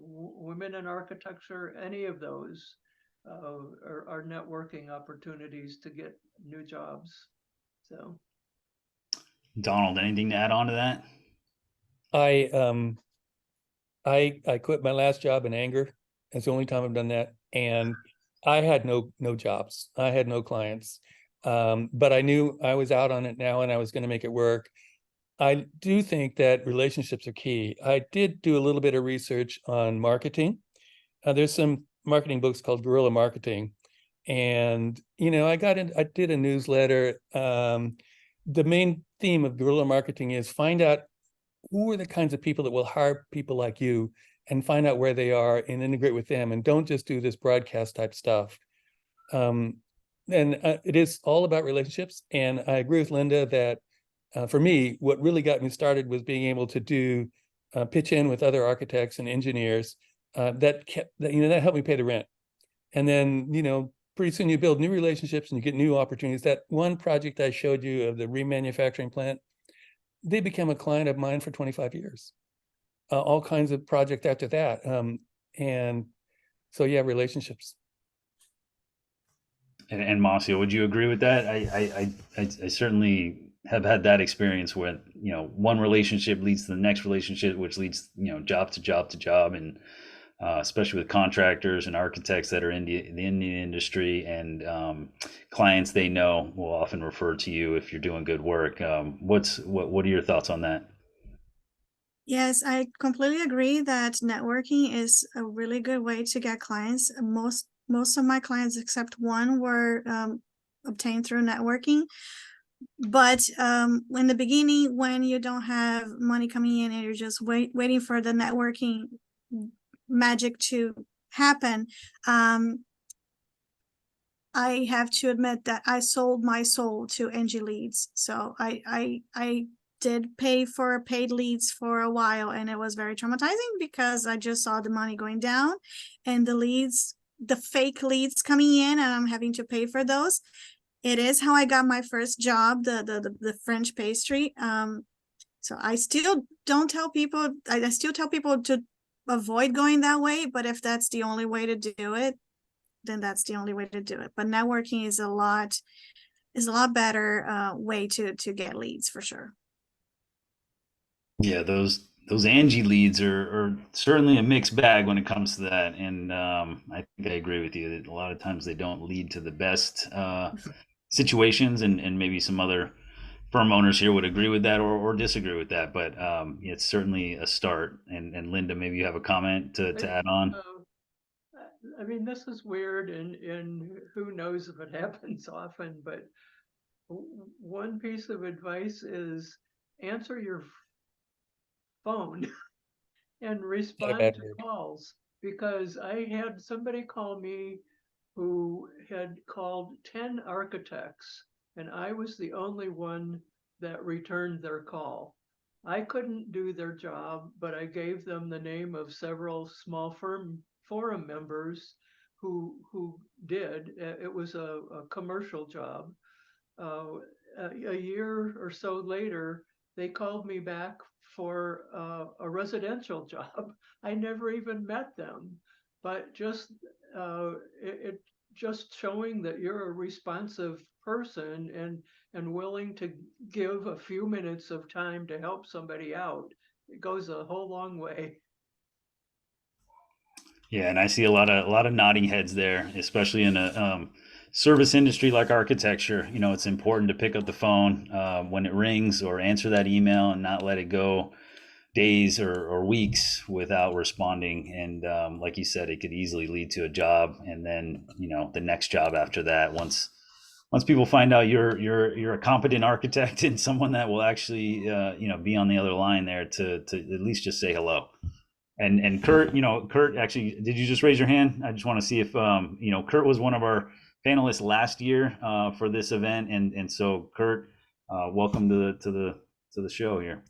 Women in Architecture, any of those are networking opportunities to get new jobs. So, Donald, anything to add on to that? I quit my last job in anger. That's the only time I've done that. And I had no jobs. I had no clients. But I knew I was out on it now and I was going to make it work. I do think that relationships are key. I did do a little bit of research on marketing. There's some marketing books called Guerrilla Marketing. And, I did a newsletter. The main theme of guerrilla marketing is find out who are the kinds of people that will hire people like you, and find out where they are and integrate with them, and don't just do this broadcast type stuff. And it is all about relationships. And I agree with Linda that for me, what really got me started was being able to do pitch in with other architects and engineers that helped me pay the rent. And then, pretty soon you build new relationships and you get new opportunities. That one project I showed you of the remanufacturing plant, they became a client of mine for 25 years. All kinds of projects after that. And so, yeah, relationships. And Marcio, would you agree with that? I certainly have had that experience with, one relationship leads to the next relationship, which leads, job to job to job. And especially with contractors and architects that are in the industry, and clients they know will often refer to you if you're doing good work. What are your thoughts on that? Yes, I completely agree that networking is a really good way to get clients. Most of my clients, except one, were obtained through networking. But in the beginning, when you don't have money coming in and you're just waiting for the networking magic to happen, I have to admit that I sold my soul to NG leads. So I did pay for paid leads for a while, and it was very traumatizing because I just saw the money going down and the fake leads coming in, and I'm having to pay for those. It is how I got my first job, the French pastry. So I still don't tell people, I still tell people to avoid going that way, but if that's the only way to do it, then that's the only way to do it. But networking is a lot is a lot better way to get leads for sure. Yeah, those Angie leads are certainly a mixed bag when it comes to that, and I think I agree with you that a lot of times they don't lead to the best situations, and maybe some other firm owners here would agree with that or disagree with that, but it's certainly a start. And Linda, maybe you have a comment to add on. I mean, this is weird, and who knows if it happens often, but one piece of advice is answer your phone and Not a respond bad to word. calls, because I had somebody call me who had called 10 architects, and I was the only one that returned their call. I couldn't do their job, but I gave them the name of several small forum members who did. It was a commercial job. Uh, a year or so later, they called me back for a residential job. I never even met them, but just it just showing that you're a responsive person and willing to give a few minutes of time to help somebody out. It goes a whole long way. Yeah, and I see a lot of nodding heads there, especially in a service industry like architecture. You know, it's important to pick up the phone when it rings or answer that email and not let it go days or weeks without responding. And like you said, it could easily lead to a job, and then the next job after that. Once people find out you're a competent architect and someone that will actually be on the other line there to at least just say hello. And Kurt, Kurt, actually, did you just raise your hand? I just want to see if Kurt was one of our panelists last year for this event, and so Kurt, welcome to the show here.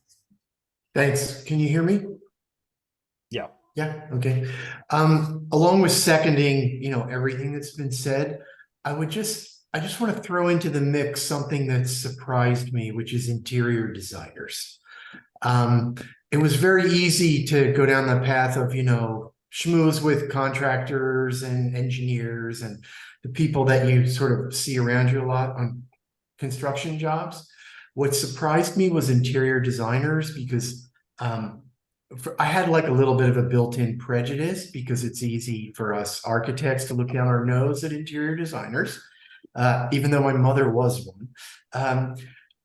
Thanks. Can you hear me? Yeah. Yeah. Okay. Along with seconding, everything that's been said, I just want to throw into the mix something that surprised me, which is interior designers. It was very easy to go down the path of, schmooze with contractors and engineers and the people that you sort of see around you a lot on construction jobs. What surprised me was interior designers, because I had like a little bit of a built-in prejudice, because it's easy for us architects to look down our nose at interior designers, even though my mother was one.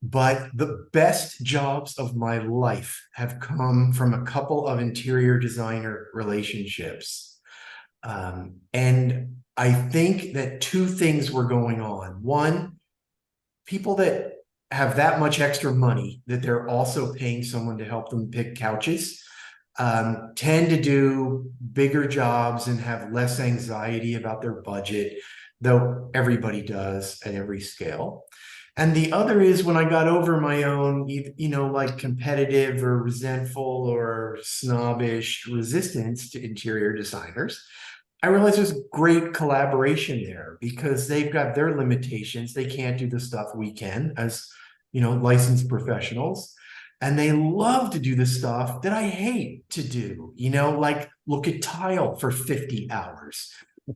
But the best jobs of my life have come from a couple of interior designer relationships. And I think that two things were going on. One, people that have that much extra money that they're also paying someone to help them pick couches tend to do bigger jobs and have less anxiety about their budget, though everybody does at every scale. And the other is, when I got over my own, like competitive or resentful or snobbish resistance to interior designers, I realized there's great collaboration there, because they've got their limitations. They can't do the stuff we can as, licensed professionals. And they love to do the stuff that I hate to do, like look at tile for 50 hours.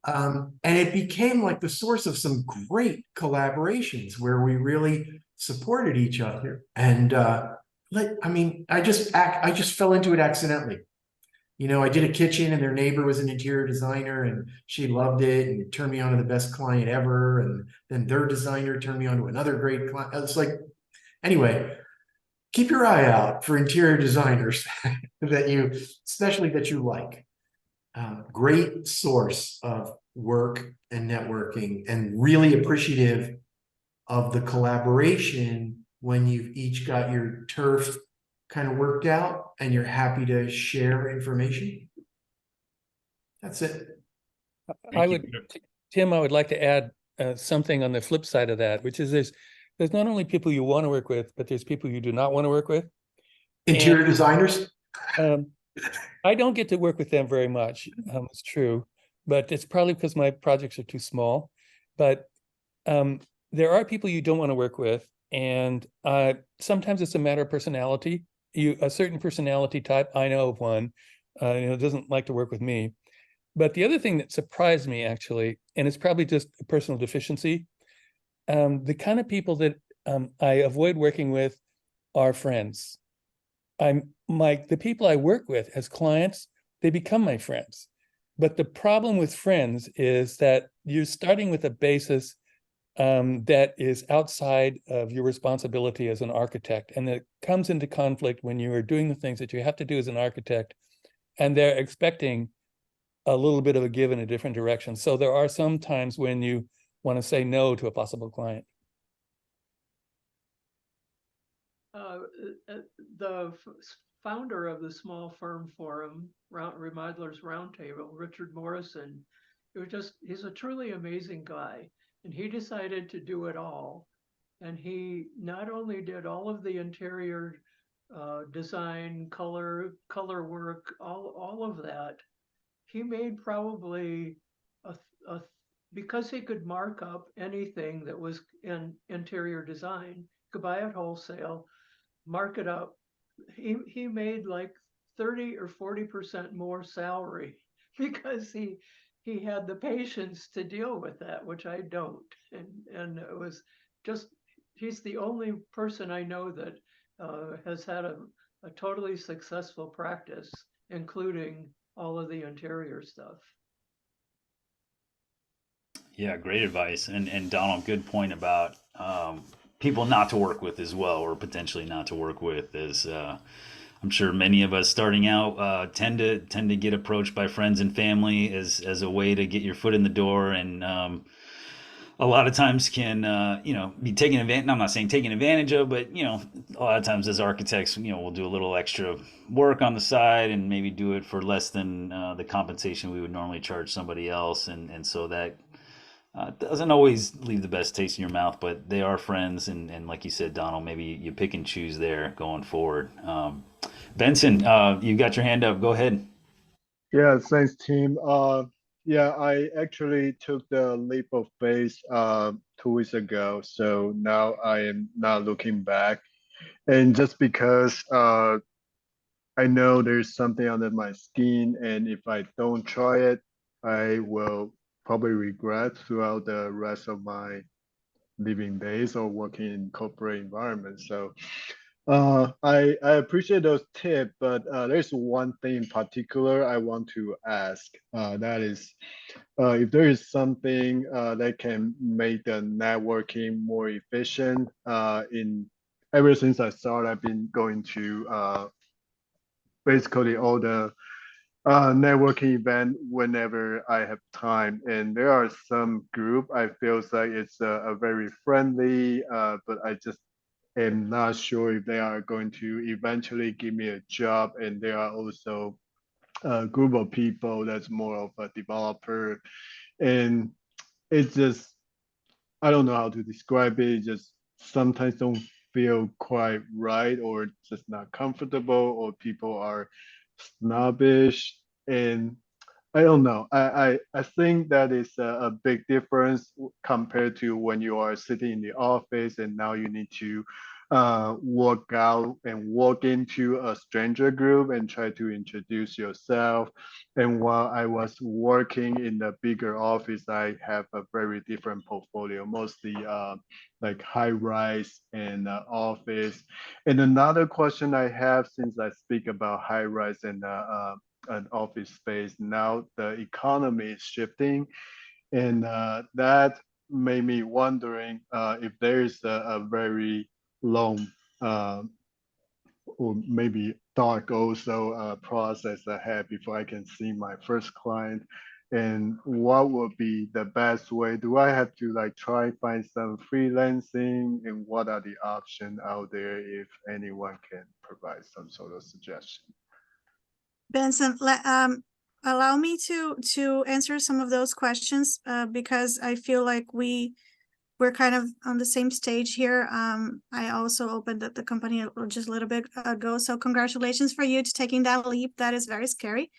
And it became like the source of some great collaborations where we really supported each other. And I just fell into it accidentally. I did a kitchen, and their neighbor was an interior designer, and she loved it and it turned me on to the best client ever. And then their designer turned me on to another great client. It's like, anyway, keep your eye out for interior designers especially that you like. Great source of work and networking, and really appreciative of the collaboration when you've each got your turf kind of worked out and you're happy to share information. That's it. Tim, I would like to add something on the flip side of that, which is there's not only people you want to work with, but there's people you do not want to work with. Interior designers? I don't get to work with them very much. It's true, but it's probably because my projects are too small. But there are people you don't want to work with, and sometimes it's a matter of personality. A certain personality type, I know of one, doesn't like to work with me. But the other thing that surprised me, actually, and it's probably just a personal deficiency, the kind of people that I avoid working with are friends. The people I work with as clients, they become my friends. But the problem with friends is that you're starting with a basis that is outside of your responsibility as an architect, and it comes into conflict when you are doing the things that you have to do as an architect, and they're expecting a little bit of a give in a different direction. So there are some times when you want to say no to a possible client. The founder of the Small Firm Forum, Remodelers Roundtable, Richard Morrison, he's a truly amazing guy. And he decided to do it all. And he not only did all of the interior design, color work, all of that, he made probably because he could mark up anything that was in interior design, could buy it wholesale, mark it up. He made like 30 or 40% more salary because he had the patience to deal with that, which I don't. And it was just, he's the only person I know that has had a totally successful practice, including all of the interior stuff. Yeah, great advice. And Donald, good point about people not to work with as well, or potentially not to work with. Is I'm sure many of us starting out tend to get approached by friends and family as a way to get your foot in the door, and a lot of times can be taken advantage. I'm not saying taken advantage of, but a lot of times as architects, we'll do a little extra work on the side and maybe do it for less than the compensation we would normally charge somebody else, and so that doesn't always leave the best taste in your mouth, but they are friends. And like you said, Donald, maybe you pick and choose there going forward. Benson, you got your hand up. Go ahead. Yeah, thanks, team. Yeah, I actually took the leap of faith 2 weeks ago, so now I am not looking back. And just because I know there's something under my skin, and if I don't try it, I will probably regret throughout the rest of my living days or working in corporate environment. So I appreciate those tips, but there's one thing in particular I want to ask. That is, if there is something that can make the networking more efficient. Ever since I started, I've been going to basically all the networking event whenever I have time, and there are some group I feel like it's a very friendly, but I just am not sure if they are going to eventually give me a job. And there are also a group of people that's more of a developer, and it's just, I don't know how to describe it. It just sometimes don't feel quite right, or just not comfortable, or people are snobbish. And I don't know. I think that is a big difference compared to when you are sitting in the office and now you need to walk out and walk into a stranger group and try to introduce yourself. And while I was working in the bigger office, I have a very different portfolio, mostly like high rise and office. And another question I have, since I speak about high rise and an office space. Now the economy is shifting, and that made me wondering if there is a very long or maybe dark also process ahead before I can see my first client. And what would be the best way? Do I have to like try find some freelancing? And what are the options out there if anyone can provide some sort of suggestion? Benson, allow me to answer some of those questions because I feel like we're kind of on the same stage here. I also opened the company just a little bit ago, so congratulations for you to taking that leap. That is very scary.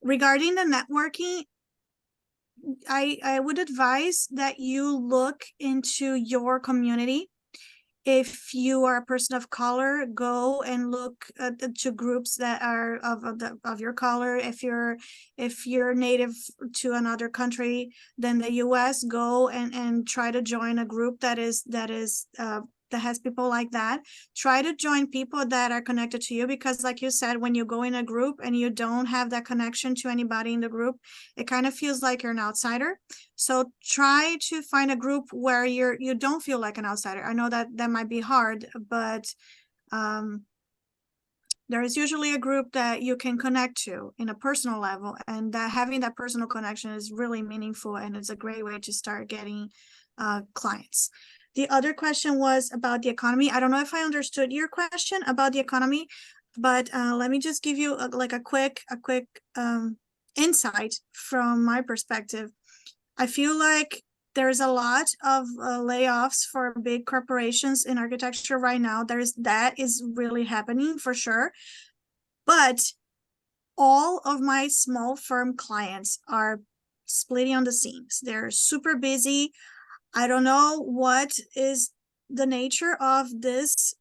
Regarding the networking, I would advise that you look into your community If you are a person of color, go and look to groups that are of your color. If you're native to another country than the US, go and try to join a group that has people like that. Try to join people that are connected to you, because like you said, when you go in a group and you don't have that connection to anybody in the group, it kind of feels like you're an outsider. So try to find a group where you don't feel like an outsider. I know that might be hard, but there is usually a group that you can connect to in a personal level, and that having that personal connection is really meaningful, and it's a great way to start getting clients. The other question was about the economy. I don't know if I understood your question about the economy, but let me just give you a quick insight from my perspective. I feel like there's a lot of layoffs for big corporations in architecture right now. That is really happening for sure. But all of my small firm clients are splitting on the seams. They're super busy. I don't know what is the nature of this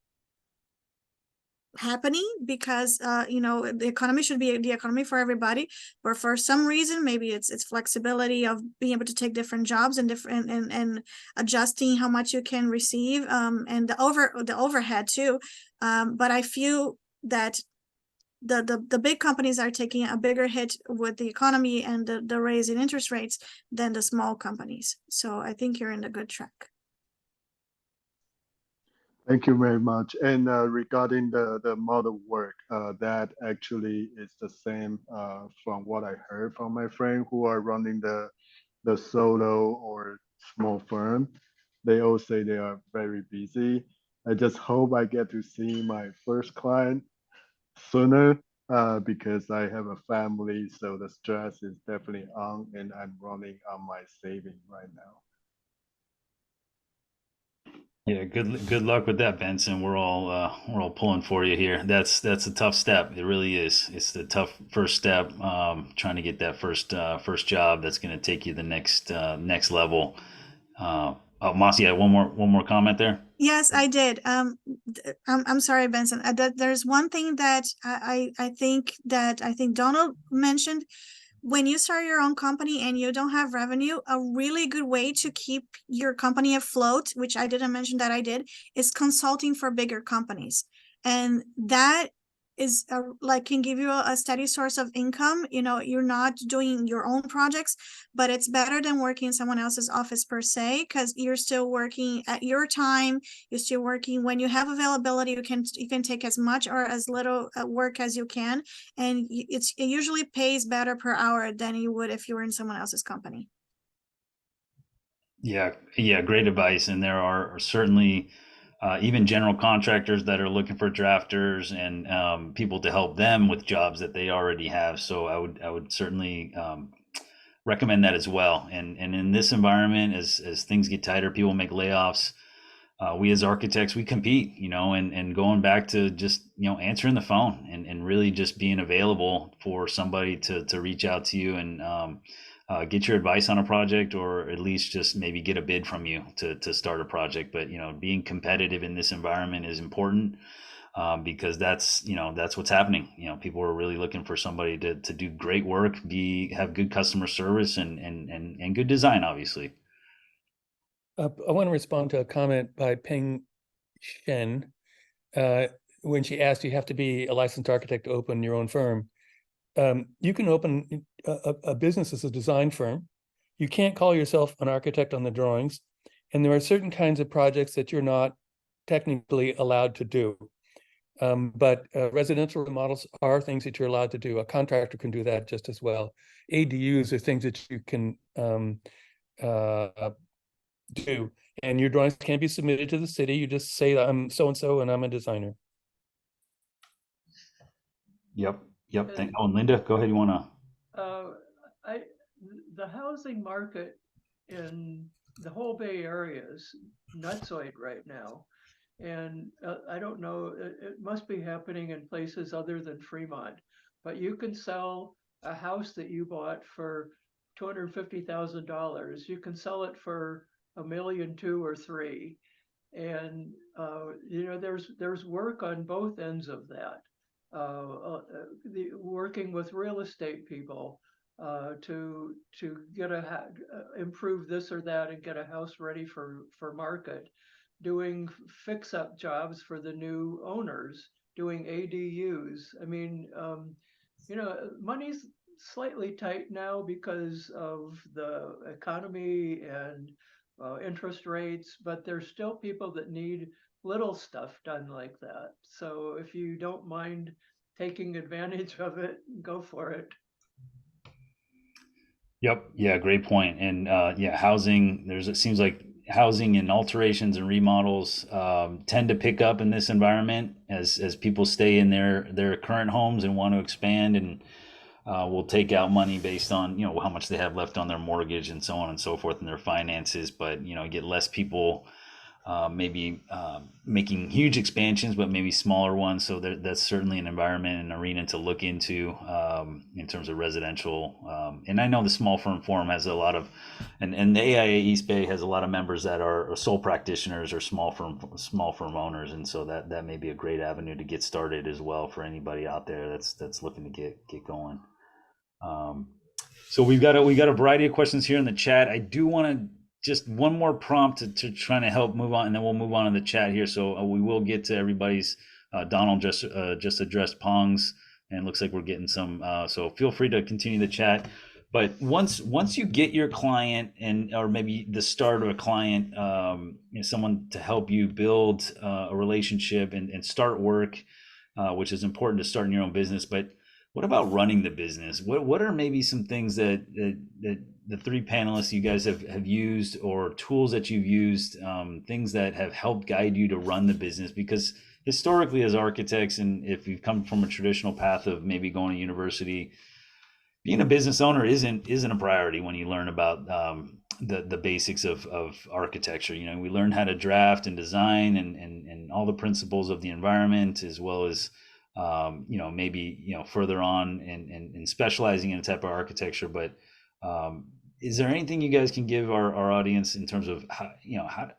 happening, because the economy should be the economy for everybody, but for some reason, maybe it's flexibility of being able to take different jobs and different and adjusting how much you can receive, and the overhead too, but I feel that the big companies are taking a bigger hit with the economy and the raise in interest rates than the small companies. So I think you're in a good track. Thank you very much. And regarding the model work, that actually is the same from what I heard from my friend who are running the solo or small firm. They all say they are very busy. I just hope I get to see my first client sooner because I have a family, so the stress is definitely on, and I'm running on my saving right now. Yeah, good luck with that, Benson. We're all pulling for you here. That's a tough step. It really is. It's the tough first step. Trying to get that first job that's going to take you the next level. Oh, Mossy, one more comment there. Yes, I did. I'm sorry, Benson. There's one thing that I think Donald mentioned. When you start your own company and you don't have revenue, a really good way to keep your company afloat, which I didn't mention that I did, is consulting for bigger companies. And that is can give you a steady source of income. You're not doing your own projects, but it's better than working in someone else's office per se, because you're still working at your time. You're still working when you have availability. You can take as much or as little work as you can, and it usually pays better per hour than you would if you were in someone else's company. Yeah, great advice. And there are certainly even general contractors that are looking for drafters and people to help them with jobs that they already have. So I would certainly recommend that as well. And in this environment, as things get tighter, people make layoffs. We as architects, we compete, and going back to just, answering the phone and really just being available for somebody to reach out to you and get your advice on a project, or at least just maybe get a bid from you to start a project. But, being competitive in this environment is important because that's what's happening. People are really looking for somebody to do great work, have good customer service and good design, obviously. I want to respond to a comment by Peng Shen when she asked, you have to be a licensed architect to open your own firm. You can open a business as a design firm. You can't call yourself an architect on the drawings. And there are certain kinds of projects that you're not technically allowed to do. But residential remodels are things that you're allowed to do. A contractor can do that just as well. ADUs are things that you can do, and your drawings can be submitted to the city. You just say, I'm so-and-so and I'm a designer. Yep. And Linda, go ahead. You want to? The housing market in the whole Bay Area is nutsoid right now. And I don't know, it must be happening in places other than Fremont, but you can sell a house that you bought for $250,000. You can sell it for $1.2 million or $3 million. And there's work on both ends of that. Working with real estate people to get improve this or that and get a house ready for market, doing fix-up jobs for the new owners, doing ADUs. I mean, money's slightly tight now because of the economy and interest rates, but there's still people that need little stuff done like that. So if you don't mind taking advantage of it, go for it. Yep. Yeah. Great point. And yeah, housing. It seems like housing and alterations and remodels tend to pick up in this environment as people stay in their current homes and want to expand, and will take out money based on how much they have left on their mortgage and so on and so forth in their finances. But get less people maybe making huge expansions, but maybe smaller ones. So that's certainly an environment and arena to look into in terms of residential. And I know the small firm forum has a lot of, and the AIA East Bay has a lot of members that are sole practitioners or small firm owners, and so that may be a great avenue to get started as well for anybody out there that's looking to get going. So we've got a variety of questions here in the chat. I do want to just one more prompt to try to help move on, and then we'll move on in the chat here. So we will get to everybody's. Donald just addressed Pong's, and it looks like we're getting some. So feel free to continue the chat. But once you get your client, or maybe the start of a client, someone to help you build a relationship and start work, which is important to start in your own business. But what about running the business? What are maybe some things that the three panelists you guys have used, or tools that you've used, things that have helped guide you to run the business? Because historically, as architects, and if you've come from a traditional path of maybe going to university, being a business owner isn't a priority when you learn about the basics of architecture. We learn how to draft and design and all the principles of the environment, as well as maybe further on and specializing in a type of architecture. But is there anything you guys can give our audience in terms of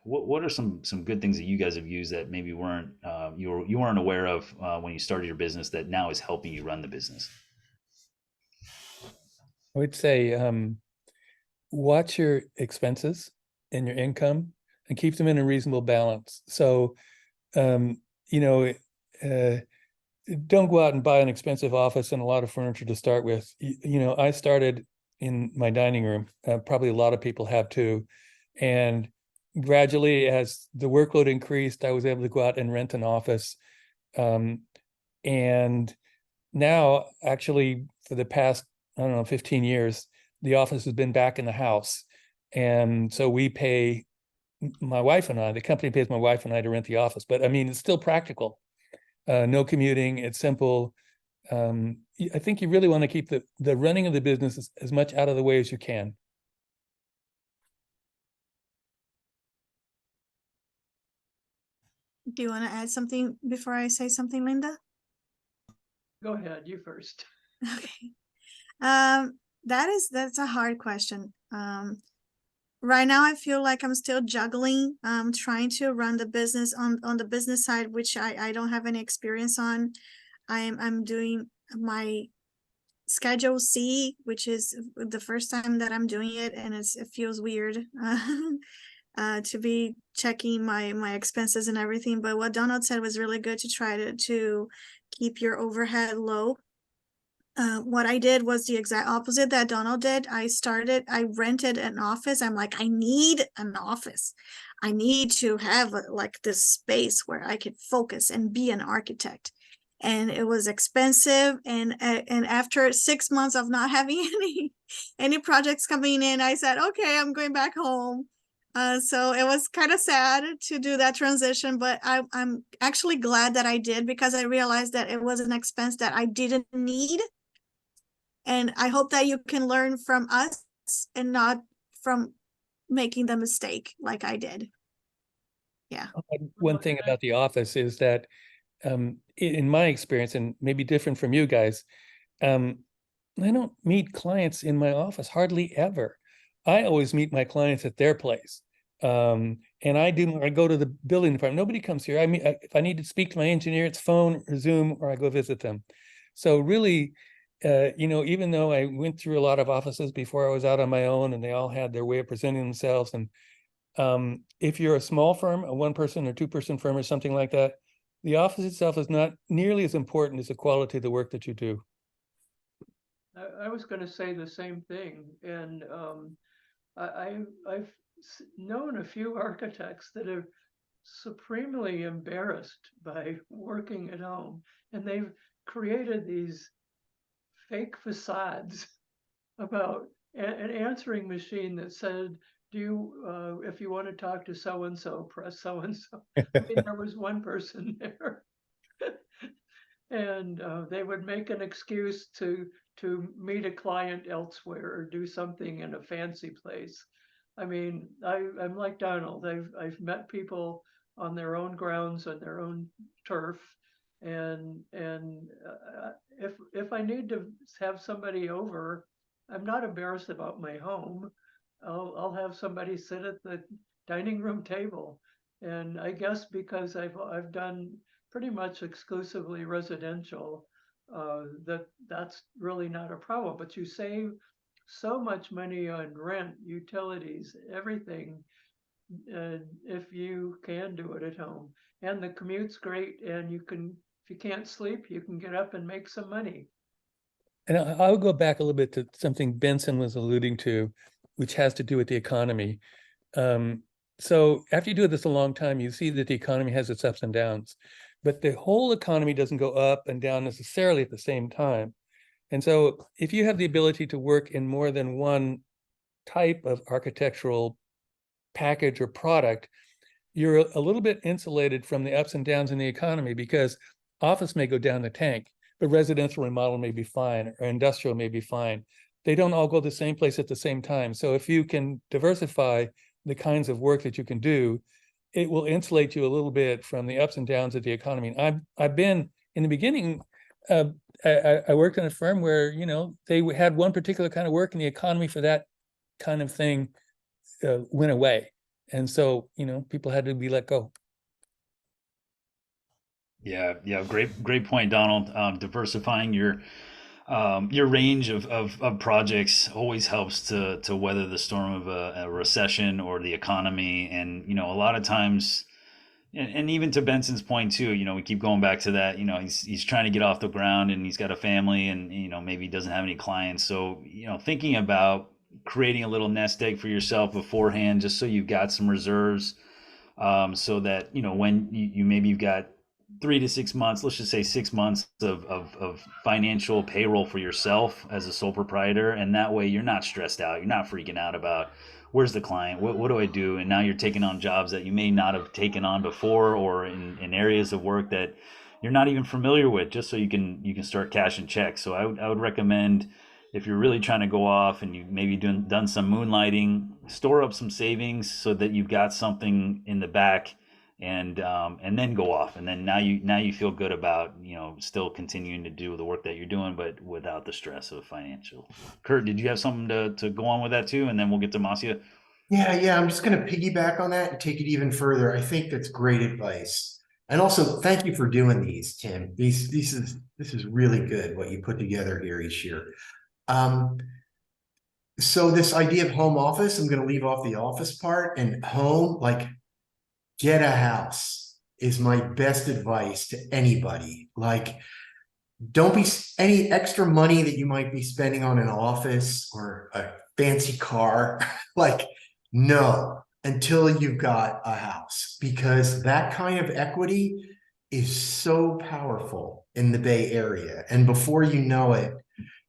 what are some good things that you guys have used that maybe weren't you weren't aware of when you started your business, that now is helping you run the business? I would say watch your expenses and your income and keep them in a reasonable balance. So don't go out and buy an expensive office and a lot of furniture to start with. I started in my dining room. Probably a lot of people have too. And gradually, as the workload increased, I was able to go out and rent an office. And now, actually, for the past, 15 years, the office has been back in the house. And so we pay, my wife and I, the company pays my wife and I to rent the office. But I mean, it's still practical. No commuting, it's simple. I think you really want to keep the running of the business as much out of the way as you can. Do you want to add something before I say something, Linda? Go ahead, you first. Okay. That's a hard question. Right now, I feel like I'm still juggling, trying to run the business on the business side, which I don't have any experience on. I'm doing my Schedule C, which is the first time that I'm doing it, and it feels weird to be checking my expenses and everything. But what Donald said was really good, to try to keep your overhead low. What I did was the exact opposite that Donald did. I rented an office. I'm like, I need an office. I need to have like this space where I could focus and be an architect. And it was expensive. And after 6 months of not having any projects coming in, I said, okay, I'm going back home. So it was kind of sad to do that transition, but I'm actually glad that I did, because I realized that it was an expense that I didn't need. And I hope that you can learn from us and not from making the mistake like I did. Yeah. One thing about the office is that, in my experience, and maybe different from you guys, I don't meet clients in my office hardly ever. I always meet my clients at their place. And I go to the building department. Nobody comes here. I mean, if I need to speak to my engineer, it's phone or Zoom, or I go visit them. So really, even though I went through a lot of offices before I was out on my own, and they all had their way of presenting themselves. And if you're a small firm, a 1-person or 2-person firm or something like that, the office itself is not nearly as important as the quality of the work that you do. I was going to say the same thing, and I've known a few architects that are supremely embarrassed by working at home, and they've created these fake facades about an answering machine that said, "Do you, if you want to talk to so and so, press so and so." I mean, there was one person there. And they would make an excuse to meet a client elsewhere or do something in a fancy place. I mean, I'm like Donald. I've met people on their own grounds, on their own turf, and if I need to have somebody over, I'm not embarrassed about my home. I'll have somebody sit at the dining room table, and I guess because I've done pretty much exclusively residential, that's really not a problem. But you save so much money on rent, utilities, everything, if you can do it at home. And the commute's great, and if you can't sleep, you can get up and make some money. And I would go back a little bit to something Benson was alluding to, which has to do with the economy. So after you do this a long time, you see that the economy has its ups and downs, but the whole economy doesn't go up and down necessarily at the same time. And so if you have the ability to work in more than one type of architectural package or product, you're a little bit insulated from the ups and downs in the economy, because office may go down the tank, but residential remodel may be fine, or industrial may be fine. They don't all go the same place at the same time. So if you can diversify the kinds of work that you can do, it will insulate you a little bit from the ups and downs of the economy. And I've been in the beginning, I worked in a firm where, they had one particular kind of work, and the economy for that kind of thing went away. And so, people had to be let go. Yeah, great point, Donald. Diversifying your range of projects always helps to weather the storm of a recession or the economy. And a lot of times, and even to Benson's point too, we keep going back to that. He's trying to get off the ground, and he's got a family, and maybe he doesn't have any clients. So thinking about creating a little nest egg for yourself beforehand, just so you've got some reserves, so that when you've got 3 to 6 months, let's just say 6 months of financial payroll for yourself as a sole proprietor. And that way you're not stressed out. You're not freaking out about where's the client, what do I do? And now you're taking on jobs that you may not have taken on before, or in areas of work that you're not even familiar with, just so you can start cashing checks. So I would recommend, if you're really trying to go off and you maybe done some moonlighting, store up some savings so that you've got something in the back, and then go off. And then now you feel good about still continuing to do the work that you're doing, but without the stress of financial. Kurt, did you have something to go on with that too? And then we'll get to Masya. Yeah, I'm just going to piggyback on that and take it even further. I think that's great advice. And also, thank you for doing these, Tim. This is really good what you put together here each year. So this idea of home office, I'm going to leave off the office part, and home, like, get a house is my best advice to anybody. Like, don't be any extra money that you might be spending on an office or a fancy car. Like, no, until you've got a house, because that kind of equity is so powerful in the Bay Area. And before you know it,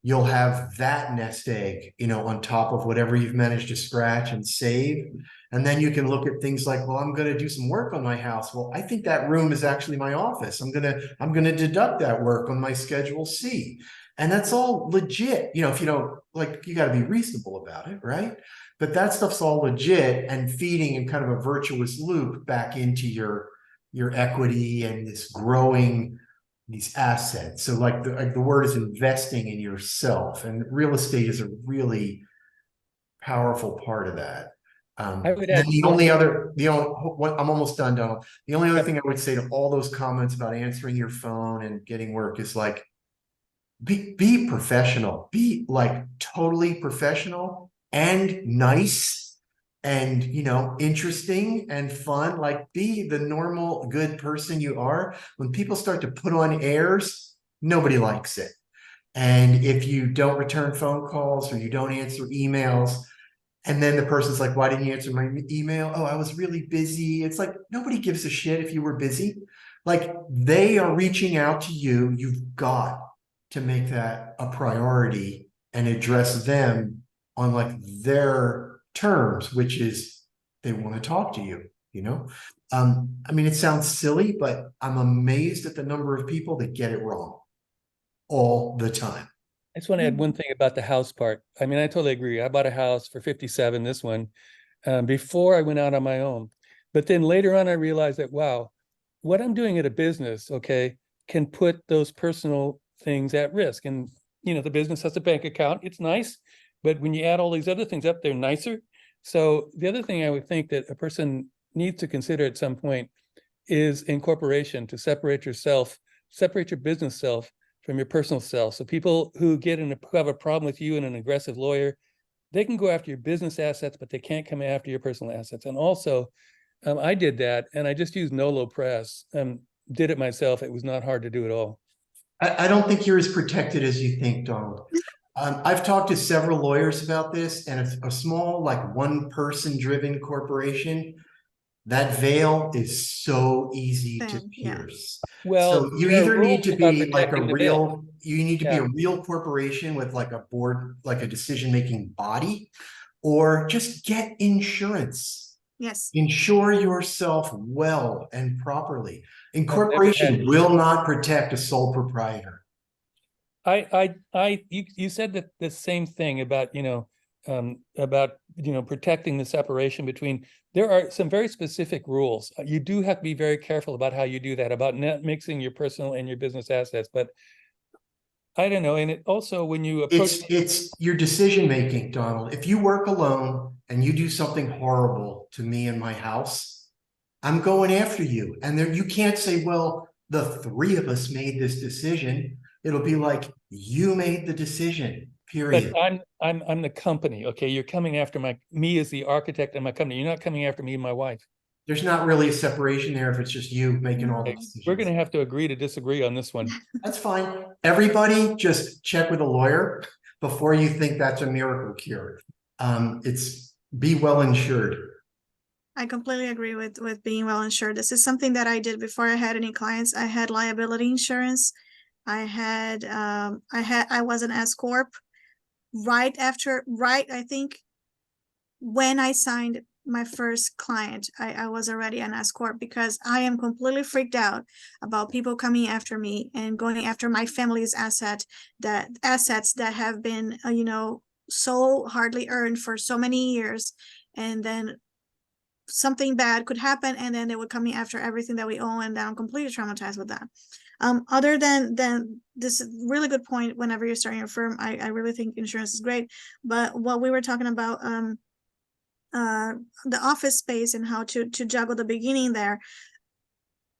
you'll have that nest egg, on top of whatever you've managed to scratch and save. And then you can look at things like, well, I'm going to do some work on my house. Well, I think that room is actually my office. I'm going to deduct that work on my Schedule C. And that's all legit. If you don't, like, you got to be reasonable about it, right? But that stuff's all legit and feeding in kind of a virtuous loop back into your equity and this growing these assets. So like the word is investing in yourself, and real estate is a really powerful part of that. I would And then add the one only thing. other, I'm almost done, Donald. The only other thing I would say to all those comments about answering your phone and getting work is like, be professional, be like totally professional and nice and, interesting and fun. Like, be the normal, good person you are. When people start to put on airs, nobody likes it. And if you don't return phone calls or you don't answer emails, and then the person's like, why didn't you answer my email? Oh, I was really busy. It's like, nobody gives a shit if you were busy. Like, they are reaching out to you. You've got to make that a priority and address them on like their terms, which is they want to talk to you. I mean, it sounds silly, but I'm amazed at the number of people that get it wrong all the time. I just want to add one thing about the house part. I mean, I totally agree. I bought a house for 57, this one, before I went out on my own. But then later on, I realized that, wow, what I'm doing at a business, okay, can put those personal things at risk. And, the business has a bank account. It's nice. But when you add all these other things up, they're nicer. So the other thing I would think that a person needs to consider at some point is incorporation, to separate your business self from your personal self. So people who have a problem with you and an aggressive lawyer, they can go after your business assets, but they can't come after your personal assets. And also, I did that, and I just used Nolo Press. Did it myself. It was not hard to do at all. I don't think you're as protected as you think, Donald. I've talked to several lawyers about this, and a small, like one-person driven corporation, that veil is so easy to Thin, yeah. pierce. Well, So you there are either need rules to about be like protecting the veil. you need to be Yeah. a real corporation with like a board, like a decision-making body, or just get insurance. Yes. Insure yourself well and properly. never Incorporation had- will not protect a sole proprietor. You said that the same thing about, protecting the separation between, there are some very specific rules. You do have to be very careful about how you do that, about not mixing your personal and your business assets. But I don't know. And it also, when you approach, It's your decision making, Donald. If you work alone and you do something horrible to me and my house, I'm going after you. And then you can't say, well, the three of us made this decision. It'll be like, you made the decision, period. but I'm the company. Okay, you're coming after me as the architect and my company. You're not coming after me and my wife. There's not really a separation there if it's just you making all the decisions. We're going to have to agree to disagree on this one. That's fine. Everybody just check with a lawyer before you think that's a miracle cure. It's be well insured. I completely agree with being well insured. This is something that I did before I had any clients. I had liability insurance. I was an S Corp I think when I signed my first client, I was already an S Corp, because I am completely freaked out about people coming after me and going after my family's assets that have been, so hardly earned for so many years. And then something bad could happen, and then they would come after everything that we own, and I'm completely traumatized with that. Other than this really good point, whenever you're starting your firm, I really think insurance is great. But what we were talking about, the office space and how to juggle the beginning there,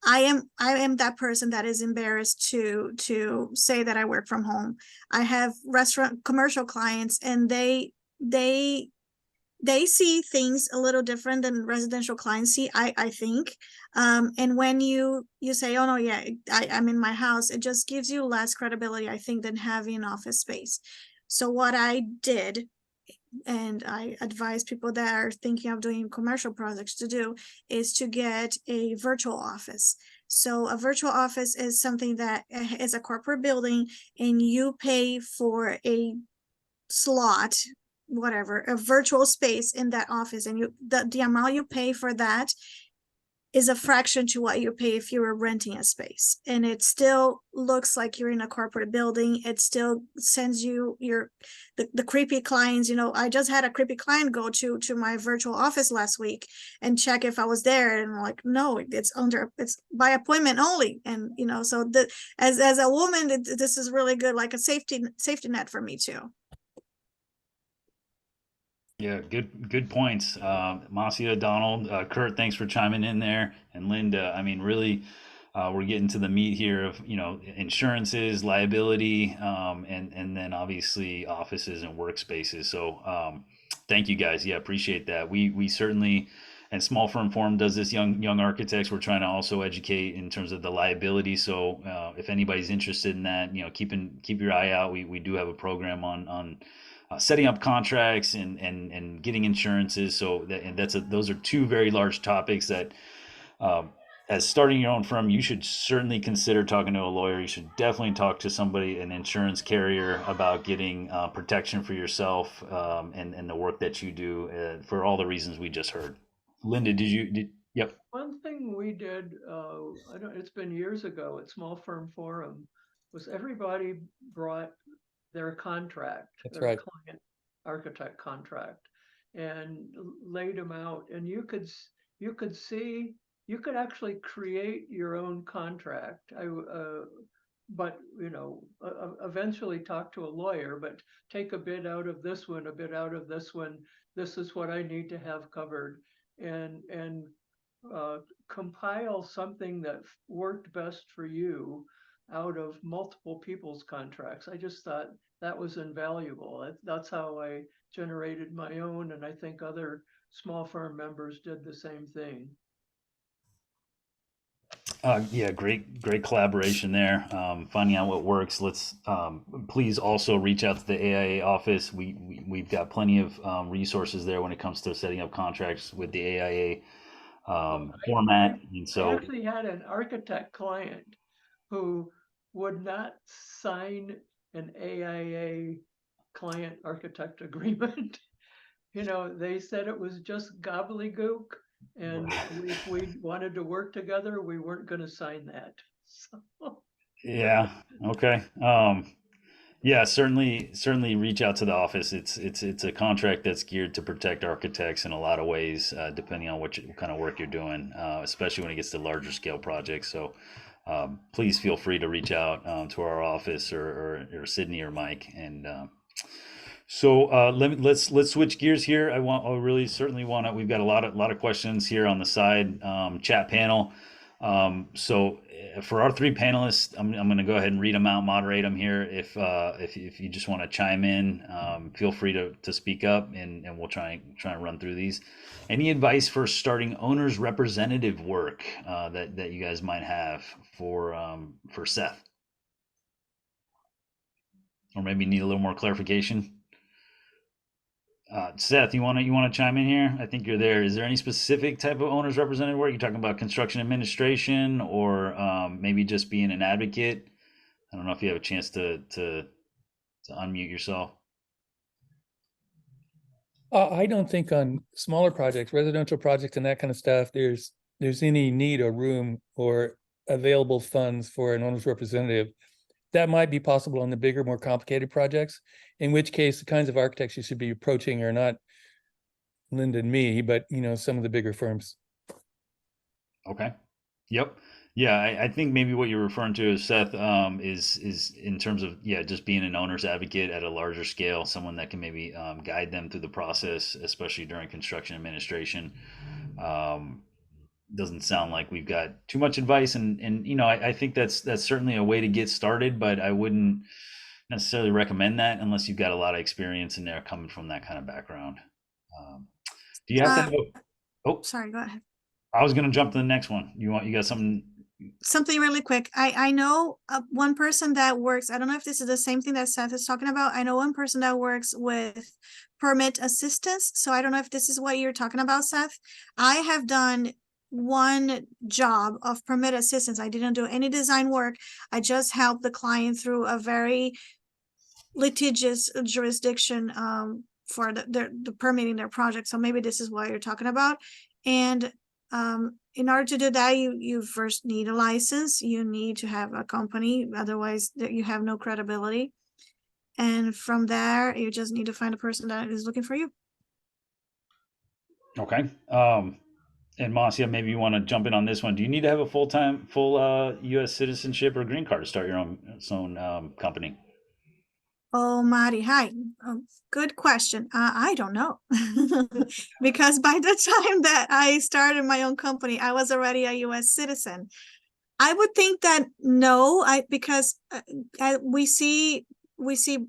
I am that person that is embarrassed to say that I work from home. I have commercial clients, and they see things a little different than residential clients see, I think. And when you say, oh no, yeah, I'm in my house, it just gives you less credibility, I think, than having an office space. So what I did, and I advise people that are thinking of doing commercial projects to do, is to get a virtual office. So a virtual office is something that is a corporate building, and you pay for a slot, whatever, a virtual space in that office, and the amount you pay for that is a fraction to what you pay if you were renting a space. And it still looks like you're in a corporate building. It still sends you the creepy clients. I just had a creepy client go to my virtual office last week and check if I was there, and I'm like, no, it's by appointment only. And so as a woman, this is really good, like a safety net for me too. Yeah, good points. Marcia, Donald, Kurt, thanks for chiming in there, and Linda. I mean, really, we're getting to the meat here of insurances, liability, and then obviously offices and workspaces. So thank you guys. Yeah, appreciate that. We certainly, and Small Firm Forum does this. Young architects. We're trying to also educate in terms of the liability. So if anybody's interested in that, keep your eye out. We do have a program on setting up contracts and getting insurances. So those are two very large topics that, as starting your own firm, you should certainly consider talking to a lawyer. You should definitely talk to somebody, an insurance carrier, about getting protection for yourself, and the work that you do, for all the reasons we just heard. Linda, yep. One thing we did, it's been years ago at Small Firm Forum, was everybody brought their contract, That's their right. client architect contract, and laid them out. And you could see, you could actually create your own contract. But eventually talk to a lawyer, but take a bit out of this one, a bit out of this one. This is what I need to have covered, and compile something that worked best for you out of multiple people's contracts. I just thought that was invaluable. That's how I generated my own, and I think other small firm members did the same thing. Yeah, great collaboration there. Finding out what works. Let's please also reach out to the AIA office. We've got plenty of resources there when it comes to setting up contracts with the AIA format. And I so, actually had an architect client who would not sign an AIA client architect agreement. They said it was just gobbledygook, and if we wanted to work together, we weren't going to sign that. So, yeah, okay. Yeah, certainly reach out to the office. It's a contract that's geared to protect architects in a lot of ways, depending on what kind of work you're doing, especially when it gets to larger scale projects. So please feel free to reach out to our office, or Sydney or Mike. And so let's switch gears here. I really certainly want to. We've got a lot of questions here on the side chat panel. So for our three panelists, I'm going to go ahead and read them out, moderate them here. If you just want to chime in, feel free to speak up, and we'll try and run through these. Any advice for starting owners representative work that you guys might have for Seth, or maybe need a little more clarification? Seth, you want to chime in here? I think you're there. Is there any specific type of owner's representative work? You're talking about construction administration, or maybe just being an advocate? I don't know if you have a chance to unmute yourself. I don't think on smaller projects, residential projects and that kind of stuff, there's any need or room or available funds for an owner's representative. That might be possible on the bigger, more complicated projects, in which case the kinds of architects you should be approaching are not Linda and me, but some of the bigger firms. Okay. Yep. Yeah, I think maybe what you're referring to, Seth, is in terms of, yeah, just being an owner's advocate at a larger scale, someone that can maybe guide them through the process, especially during construction administration. Um, doesn't sound like we've got too much advice, and I think that's certainly a way to get started, but I wouldn't necessarily recommend that unless you've got a lot of experience in there coming from that kind of background. Do you have to have oh, Sorry, go ahead. I was going to jump to the next one. You got something? Something really quick. I know one person that works. I don't know if this is the same thing that Seth is talking about. I know one person that works with permit assistance. So I don't know if this is what you're talking about, Seth. I have done one job of permit assistance. I didn't do any design work. I just helped the client through a very litigious jurisdiction for the permitting their project. So maybe this is what you're talking about. And in order to do that, you first need a license. You need to have a company, otherwise you have no credibility. And from there, you just need to find a person that is looking for you. Okay. And Marcia, maybe you want to jump in on this one. Do you need to have a full U.S. citizenship or green card to start your own company? Oh, Mari, hi. Good question. I don't know. Because by the time that I started my own company, I was already a US citizen. I would think that no, because we see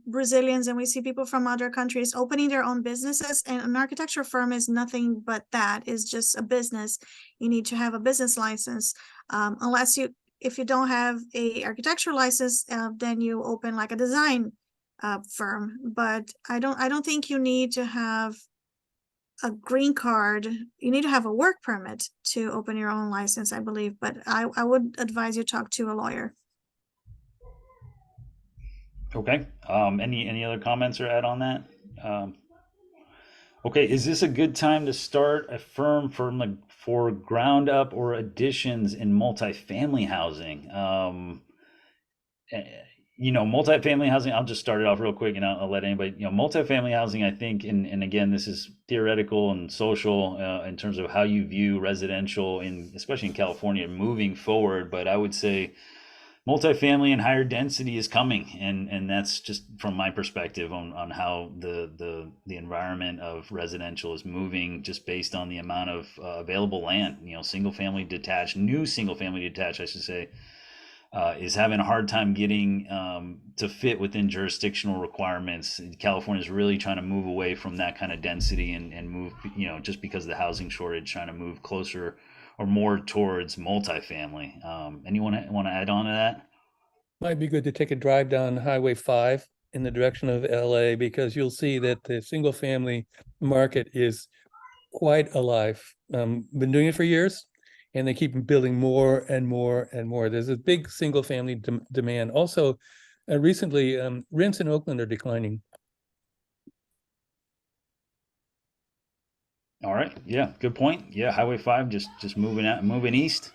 Brazilians and we see people from other countries opening their own businesses, and an architecture firm is nothing but that. It's just a business. You need to have a business license, unless if you don't have a architecture license, then you open like a design firm. But I don't think you need to have a green card. You need to have a work permit to open your own license, I believe, but I would advise you talk to a lawyer. Okay. Any other comments or add on that? Um, okay. Is this a good time to start a firm for ground up or additions in multifamily housing? Eh, multifamily housing, I'll just start it off real quick and I'll let anybody, multifamily housing, I think, and again, this is theoretical and social in terms of how you view residential, especially in California, moving forward. But I would say multifamily and higher density is coming, and that's just from my perspective on how the environment of residential is moving, just based on the amount of available land. Single family detached, new single family detached, I should say, is having a hard time getting to fit within jurisdictional requirements. California is really trying to move away from that kind of density and move, just because of the housing shortage, trying to move closer or more towards multifamily. Anyone want to add on to that? Might be good to take a drive down Highway 5 in the direction of LA, because you'll see that the single family market is quite alive. Been doing it for years, and they keep building more and more and more. There's a big single family demand. Also, recently, rents in Oakland are declining. All right. Yeah. Good point. Yeah. Highway 5, just moving east.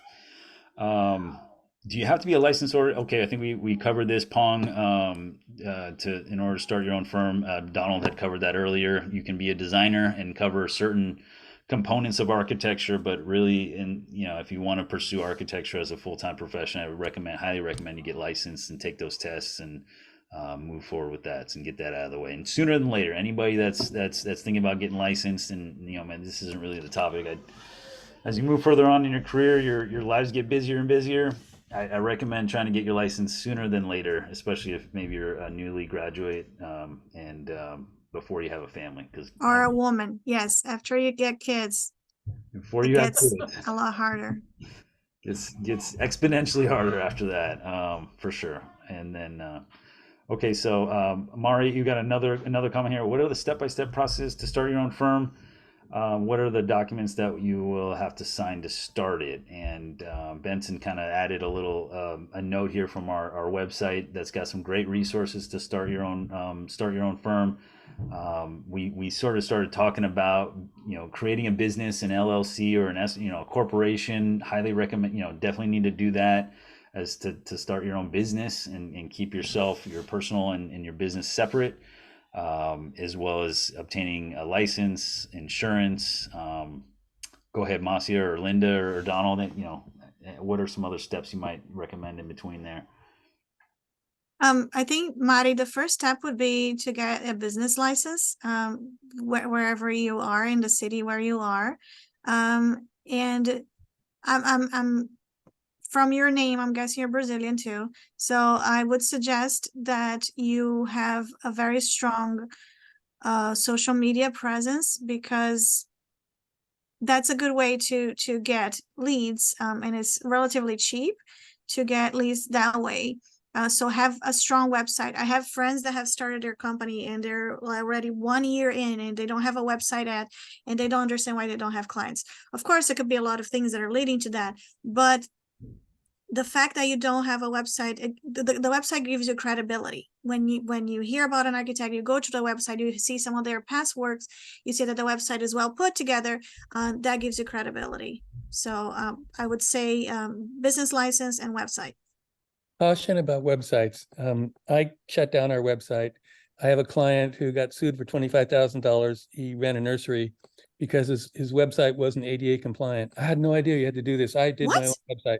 Do you have to be a licensed order? Okay, I think we covered this, Pong. In order to start your own firm, Donald had covered that earlier. You can be a designer and cover certain components of architecture, but really, if you want to pursue architecture as a full-time profession, I would highly recommend you get licensed and take those tests and move forward with that and get that out of the way. And sooner than later, anybody that's thinking about getting licensed, and man, this isn't really the topic. As you move further on in your career, your lives get busier and busier. I recommend trying to get your license sooner than later, especially if maybe you're a newly graduate and before you have a family. Or a woman, yes. After you get kids, Before it you have gets kids, a lot harder. it gets exponentially harder after that, for sure. And then, okay, so Mari, you got another comment here. What are the step-by-step processes to start your own firm? What are the documents that you will have to sign to start it? And Benson kind of added a note here from our website that's got some great resources to start your own firm. We sort of started talking about creating a business, an LLC or a corporation. Highly recommend, definitely need to do that as to start your own business and keep your personal and your business separate. As well as obtaining a license, insurance. Go ahead, Marcia or Linda or Donald. What are some other steps you might recommend in between there? I think, Mari, the first step would be to get a business license, wherever you are in the city where you are. And I'm from your name, I'm guessing you're Brazilian too. So I would suggest that you have a very strong social media presence, because that's a good way to get leads, and it's relatively cheap to get leads that way. So have a strong website. I have friends that have started their company and they're already 1 year in and they don't have a website yet, and they don't understand why they don't have clients. Of course, it could be a lot of things that are leading to that, but the fact that you don't have a website, the website gives you credibility. When you hear about an architect, you go to the website, you see some of their past works, you see that the website is well put together, that gives you credibility. So I would say business license and website. Caution about websites. I shut down our website. I have a client who got sued for $25,000. He ran a nursery because his website wasn't ADA compliant. I had no idea you had to do this. I did my own website.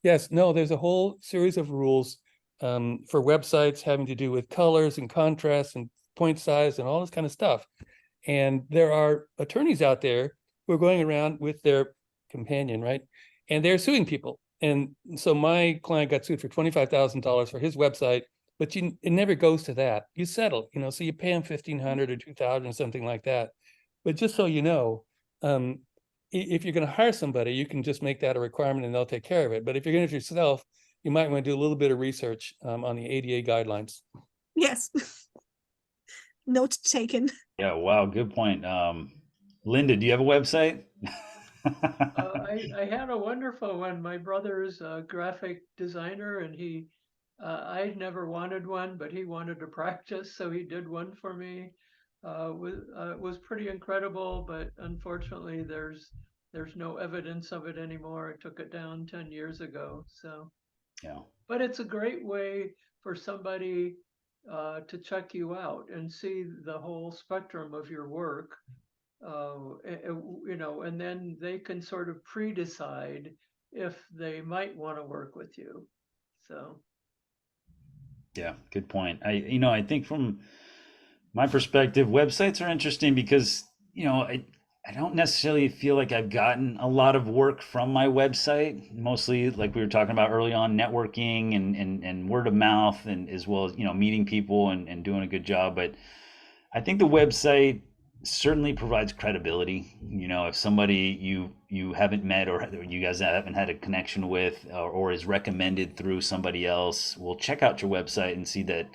Yes, no, there's a whole series of rules for websites having to do with colors and contrast and point size and all this kind of stuff. And there are attorneys out there who are going around with their companion, right? And they're suing people. And so my client got sued for $25,000 for his website, but it never goes to that. You settle, so you pay him $1,500 or $2,000 or something like that. But just so you know, if you're going to hire somebody, you can just make that a requirement and they'll take care of it. But if you're going to do it yourself, you might want to do a little bit of research on the ADA guidelines. Yes. Note taken. Yeah, wow, good point. Linda, do you have a website? I had a wonderful one. My brother's a graphic designer, and I never wanted one, but he wanted to practice, so he did one for me. It was pretty incredible, but unfortunately, there's no evidence of it anymore. I took it down 10 years ago. So, Yeah. But it's a great way for somebody to check you out and see the whole spectrum of your work. And then they can sort of pre-decide if they might want to work with you. So. Yeah, good point. I think from my perspective, websites are interesting because, I don't necessarily feel like I've gotten a lot of work from my website. Mostly, like we were talking about early on, networking and word of mouth, and as well as, meeting people and doing a good job. But I think the website certainly provides credibility. If somebody you haven't met or you guys haven't had a connection with, or is recommended through somebody else, will check out your website and see that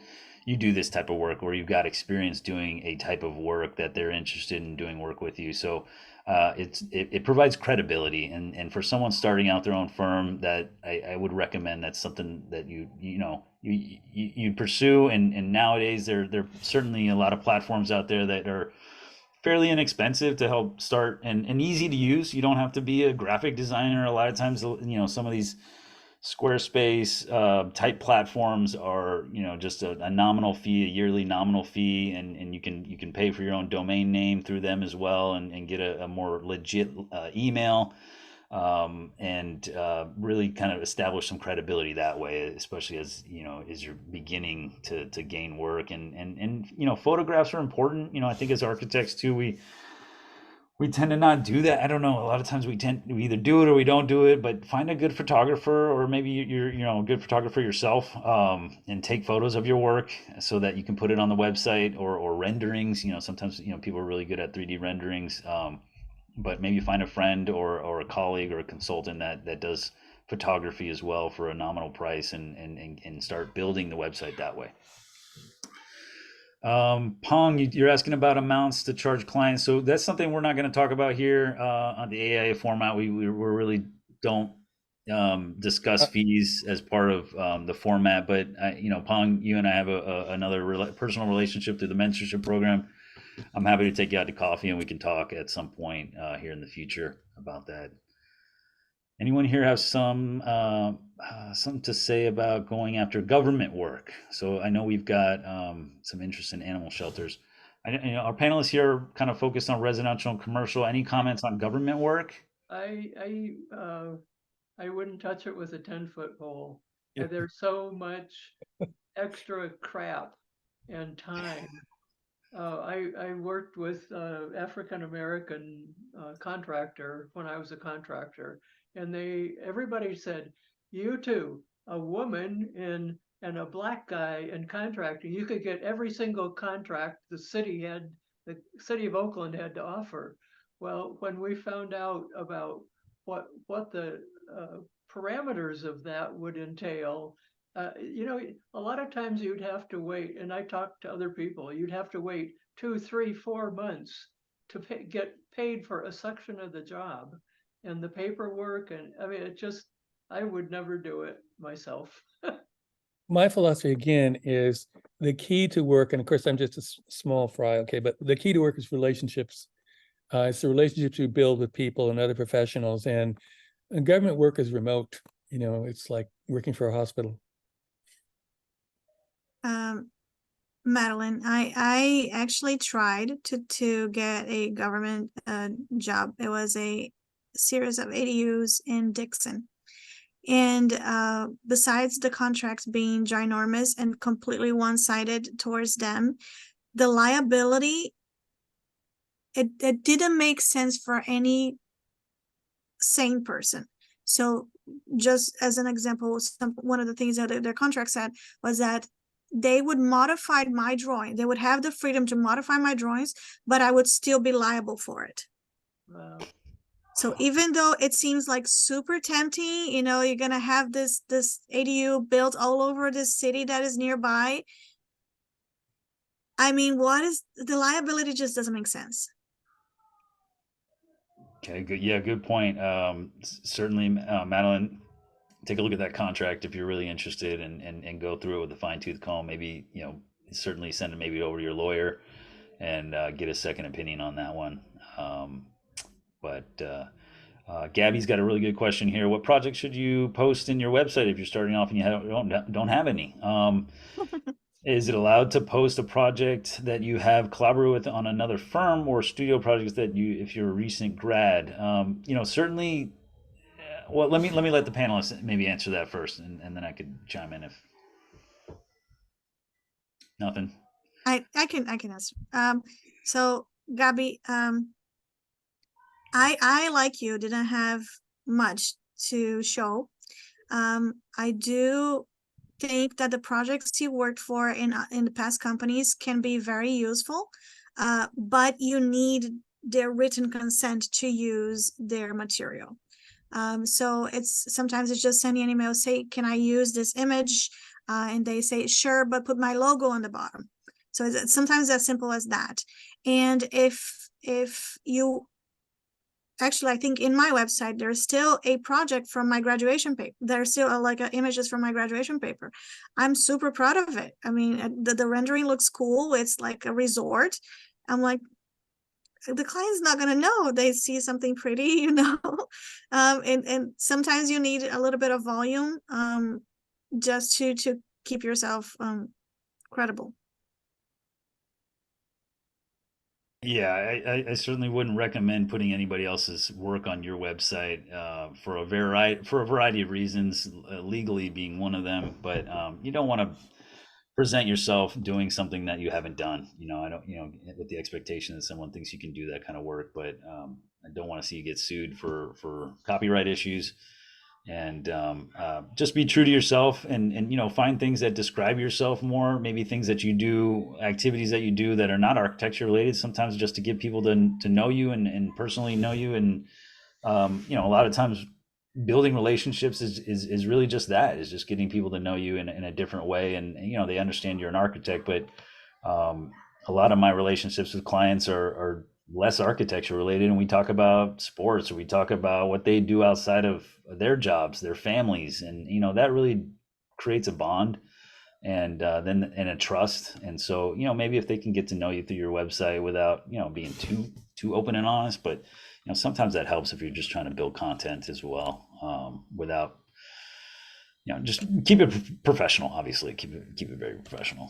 you do this type of work, or you've got experience doing a type of work that they're interested in doing work with you. So it provides credibility, and for someone starting out their own firm, that I would recommend that's something that you pursue. And nowadays there are certainly a lot of platforms out there that are fairly inexpensive to help start, and easy to use. You don't have to be a graphic designer. A lot of times, some of these Squarespace type platforms are, just a nominal fee, a yearly nominal fee, and you can pay for your own domain name through them as well, and get a more legit email, and really kind of establish some credibility that way, especially as you're beginning to gain work. And photographs are important. I think as architects too, we tend to not do that. I don't know. A lot of times we either do it or we don't do it, but find a good photographer, or maybe you're a good photographer yourself, and take photos of your work so that you can put it on the website, or renderings. Sometimes people are really good at 3D renderings, but maybe find a friend or a colleague or a consultant that does photography as well for a nominal price, and start building the website that way. Pong, you're asking about amounts to charge clients. So that's something we're not going to talk about here on the AIA format. We really don't discuss fees as part of the format. But Pong, you and I have another personal relationship through the mentorship program. I'm happy to take you out to coffee, and we can talk at some point here in the future about that. Anyone here have something to say about going after government work? So I know we've got some interest in animal shelters. Our panelists here are kind of focused on residential and commercial. Any comments on government work? I wouldn't touch it with a 10-foot pole. Yeah. There's so much extra crap and time. I worked with African American contractor when I was a contractor, and everybody said, "You two, a woman and a black guy in contracting, you could get every single contract the city of Oakland had to offer." Well, when we found out about what the parameters of that would entail, a lot of times you'd have to wait, and I talked to other people, you'd have to wait 2, 3, 4 months to get paid for a section of the job, and the paperwork, and I mean, I would never do it myself. My philosophy again is the key to work, and of course I'm just a small fry, okay, but the key to work is relationships. It's the relationships you build with people and other professionals, and government work is remote. It's like working for a hospital. Madeline, I actually tried to get a government job. It was a series of ADUs in Dixon, And besides the contracts being ginormous and completely one-sided towards them, the liability, it didn't make sense for any sane person. So just as an example, one of the things that their contract said was that they would modify my drawing. They would have the freedom to modify my drawings, but I would still be liable for it. Wow. So even though it seems like super tempting, you know, you're gonna have this ADU built all over this city that is nearby. I mean, what is the liability? Just doesn't make sense. Okay, good. Yeah, good point. Certainly, Madeline, take a look at that contract if you're really interested, and go through it with a fine tooth comb. Maybe, you know, certainly send it maybe over to your lawyer and get a second opinion on that one. But Gabby's got a really good question here. What project should you post in your website if you're starting off and you don't have any? Is it allowed to post a project that you have collaborated with on another firm, or studio projects that you, if you're a recent grad? You know, certainly. Well, let me let the panelists maybe answer that first, and then I could chime in if nothing. I can answer. So Gabby, I like you didn't have much to show. I do think that the projects you worked for in the past companies can be very useful, but you need their written consent to use their material. So sometimes it's just sending an email, say, can I use this image? And they say, sure, but put my logo on the bottom. So it's sometimes as simple as that. And if you actually, I think in my website, there's still a project from my graduation paper. There's still like images from my graduation paper. I'm super proud of it. I mean, the rendering looks cool. It's like a resort. I'm like, the client's not going to know. They see something pretty, you know. And sometimes you need a little bit of volume just to keep yourself credible. Yeah, I certainly wouldn't recommend putting anybody else's work on your website for a variety of reasons, legally being one of them. But you don't want to present yourself doing something that you haven't done. You know, I don't, you know, with the expectation that someone thinks you can do that kind of work. But I don't want to see you get sued for copyright issues. And just be true to yourself, and you know, find things that describe yourself more, maybe things that you do, activities that you do that are not architecture related, sometimes just to get people to know you and personally know you. And you know, a lot of times building relationships is really just that, is just getting people to know you in a different way. And you know, they understand you're an architect, but a lot of my relationships with clients are less architecture related, and we talk about sports, or we talk about what they do outside of their jobs, their families, and you know, that really creates a bond, and then and a trust. And so, you know, maybe if they can get to know you through your website without, you know, being too open and honest, but you know, sometimes that helps if you're just trying to build content as well, without, you know, just keep it professional. Obviously, keep it very professional.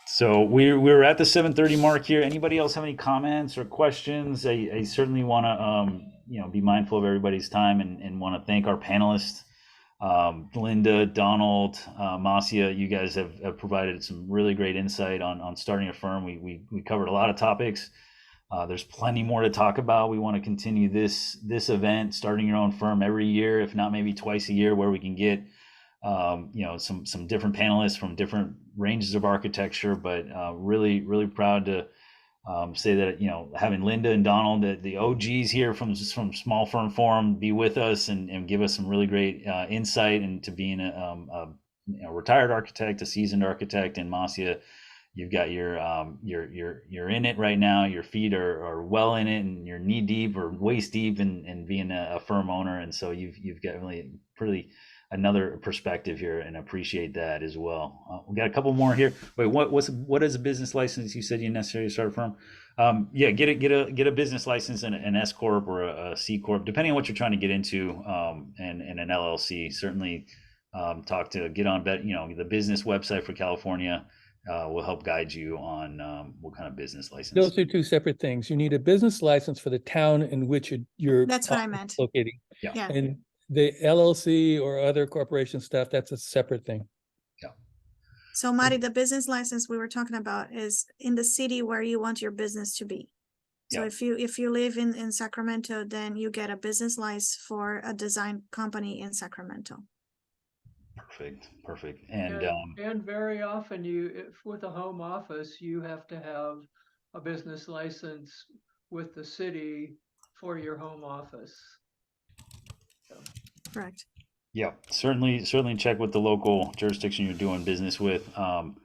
So we're at the 7:30 mark here. Anybody else have any comments or questions? I certainly want to you know, be mindful of everybody's time, and want to thank our panelists, Linda, Donald, Masia. You guys have provided some really great insight on starting a firm. We covered a lot of topics. There's plenty more to talk about. We want to continue this event, starting your own firm, every year, if not maybe twice a year, where we can get you know, some different panelists from different ranges of architecture. But really proud to say that, you know, having Linda and Donald, the OGs here from Small Firm Forum, be with us and give us some really great insight into being a you know, retired architect, a seasoned architect. And Masia, you've got you're in it right now. Your feet are well in it, and you're knee deep or waist deep in being a firm owner. And so you've got really another perspective here, and appreciate that as well. We got a couple more here. Wait, what is a business license? You said you necessarily start a firm. Yeah, get a business license, and an S corp or a C corp, depending on what you're trying to get into, and an LLC. Certainly, get on you know, the business website for California. Will help guide you on what kind of business license. Those are two separate things. You need a business license for the town in which you're That's what I meant. locating. Yeah. And The LLC or other corporation stuff, that's a separate thing. So Marty, the business license we were talking about is in the city where you want your business to be. So Yeah. if you live in Sacramento, then you get a business license for a design company in Sacramento. Perfect. And And very often if with a home office, you have to have a business license with the city for your home office. Correct. yeah, certainly check with the local jurisdiction you're doing business with, and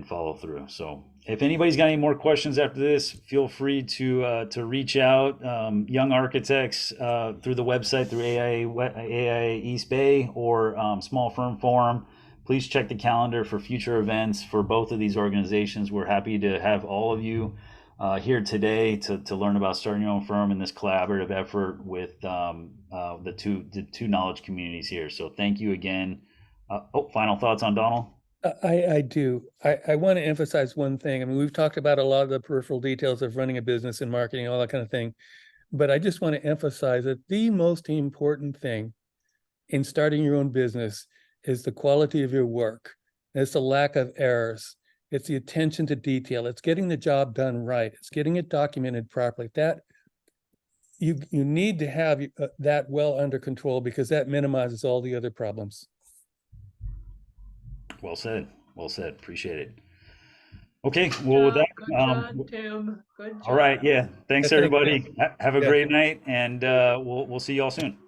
follow through. So if anybody's got any more questions after this, feel free to reach out, young architects, through the website, through AI East Bay, or Small Firm Forum. Please check the calendar for future events for both of these organizations. We're happy to have all of you here today to learn about starting your own firm in this collaborative effort with the two knowledge communities here. So thank you again. Final thoughts on Donald? I do. I want to emphasize one thing. I mean, we've talked about a lot of the peripheral details of running a business and marketing, all that kind of thing. But I just want to emphasize that the most important thing in starting your own business is the quality of your work. It's the lack of errors. It's the attention to detail. It's getting the job done right. It's getting it documented properly. That you need to have that well under control, because that minimizes all the other problems. Well said. Appreciate it. Okay, well with that, Good job, Tim. Good job. all right, yeah. Thanks Yeah, thanks, everybody. Have a Yeah. great night, and we'll see you all soon.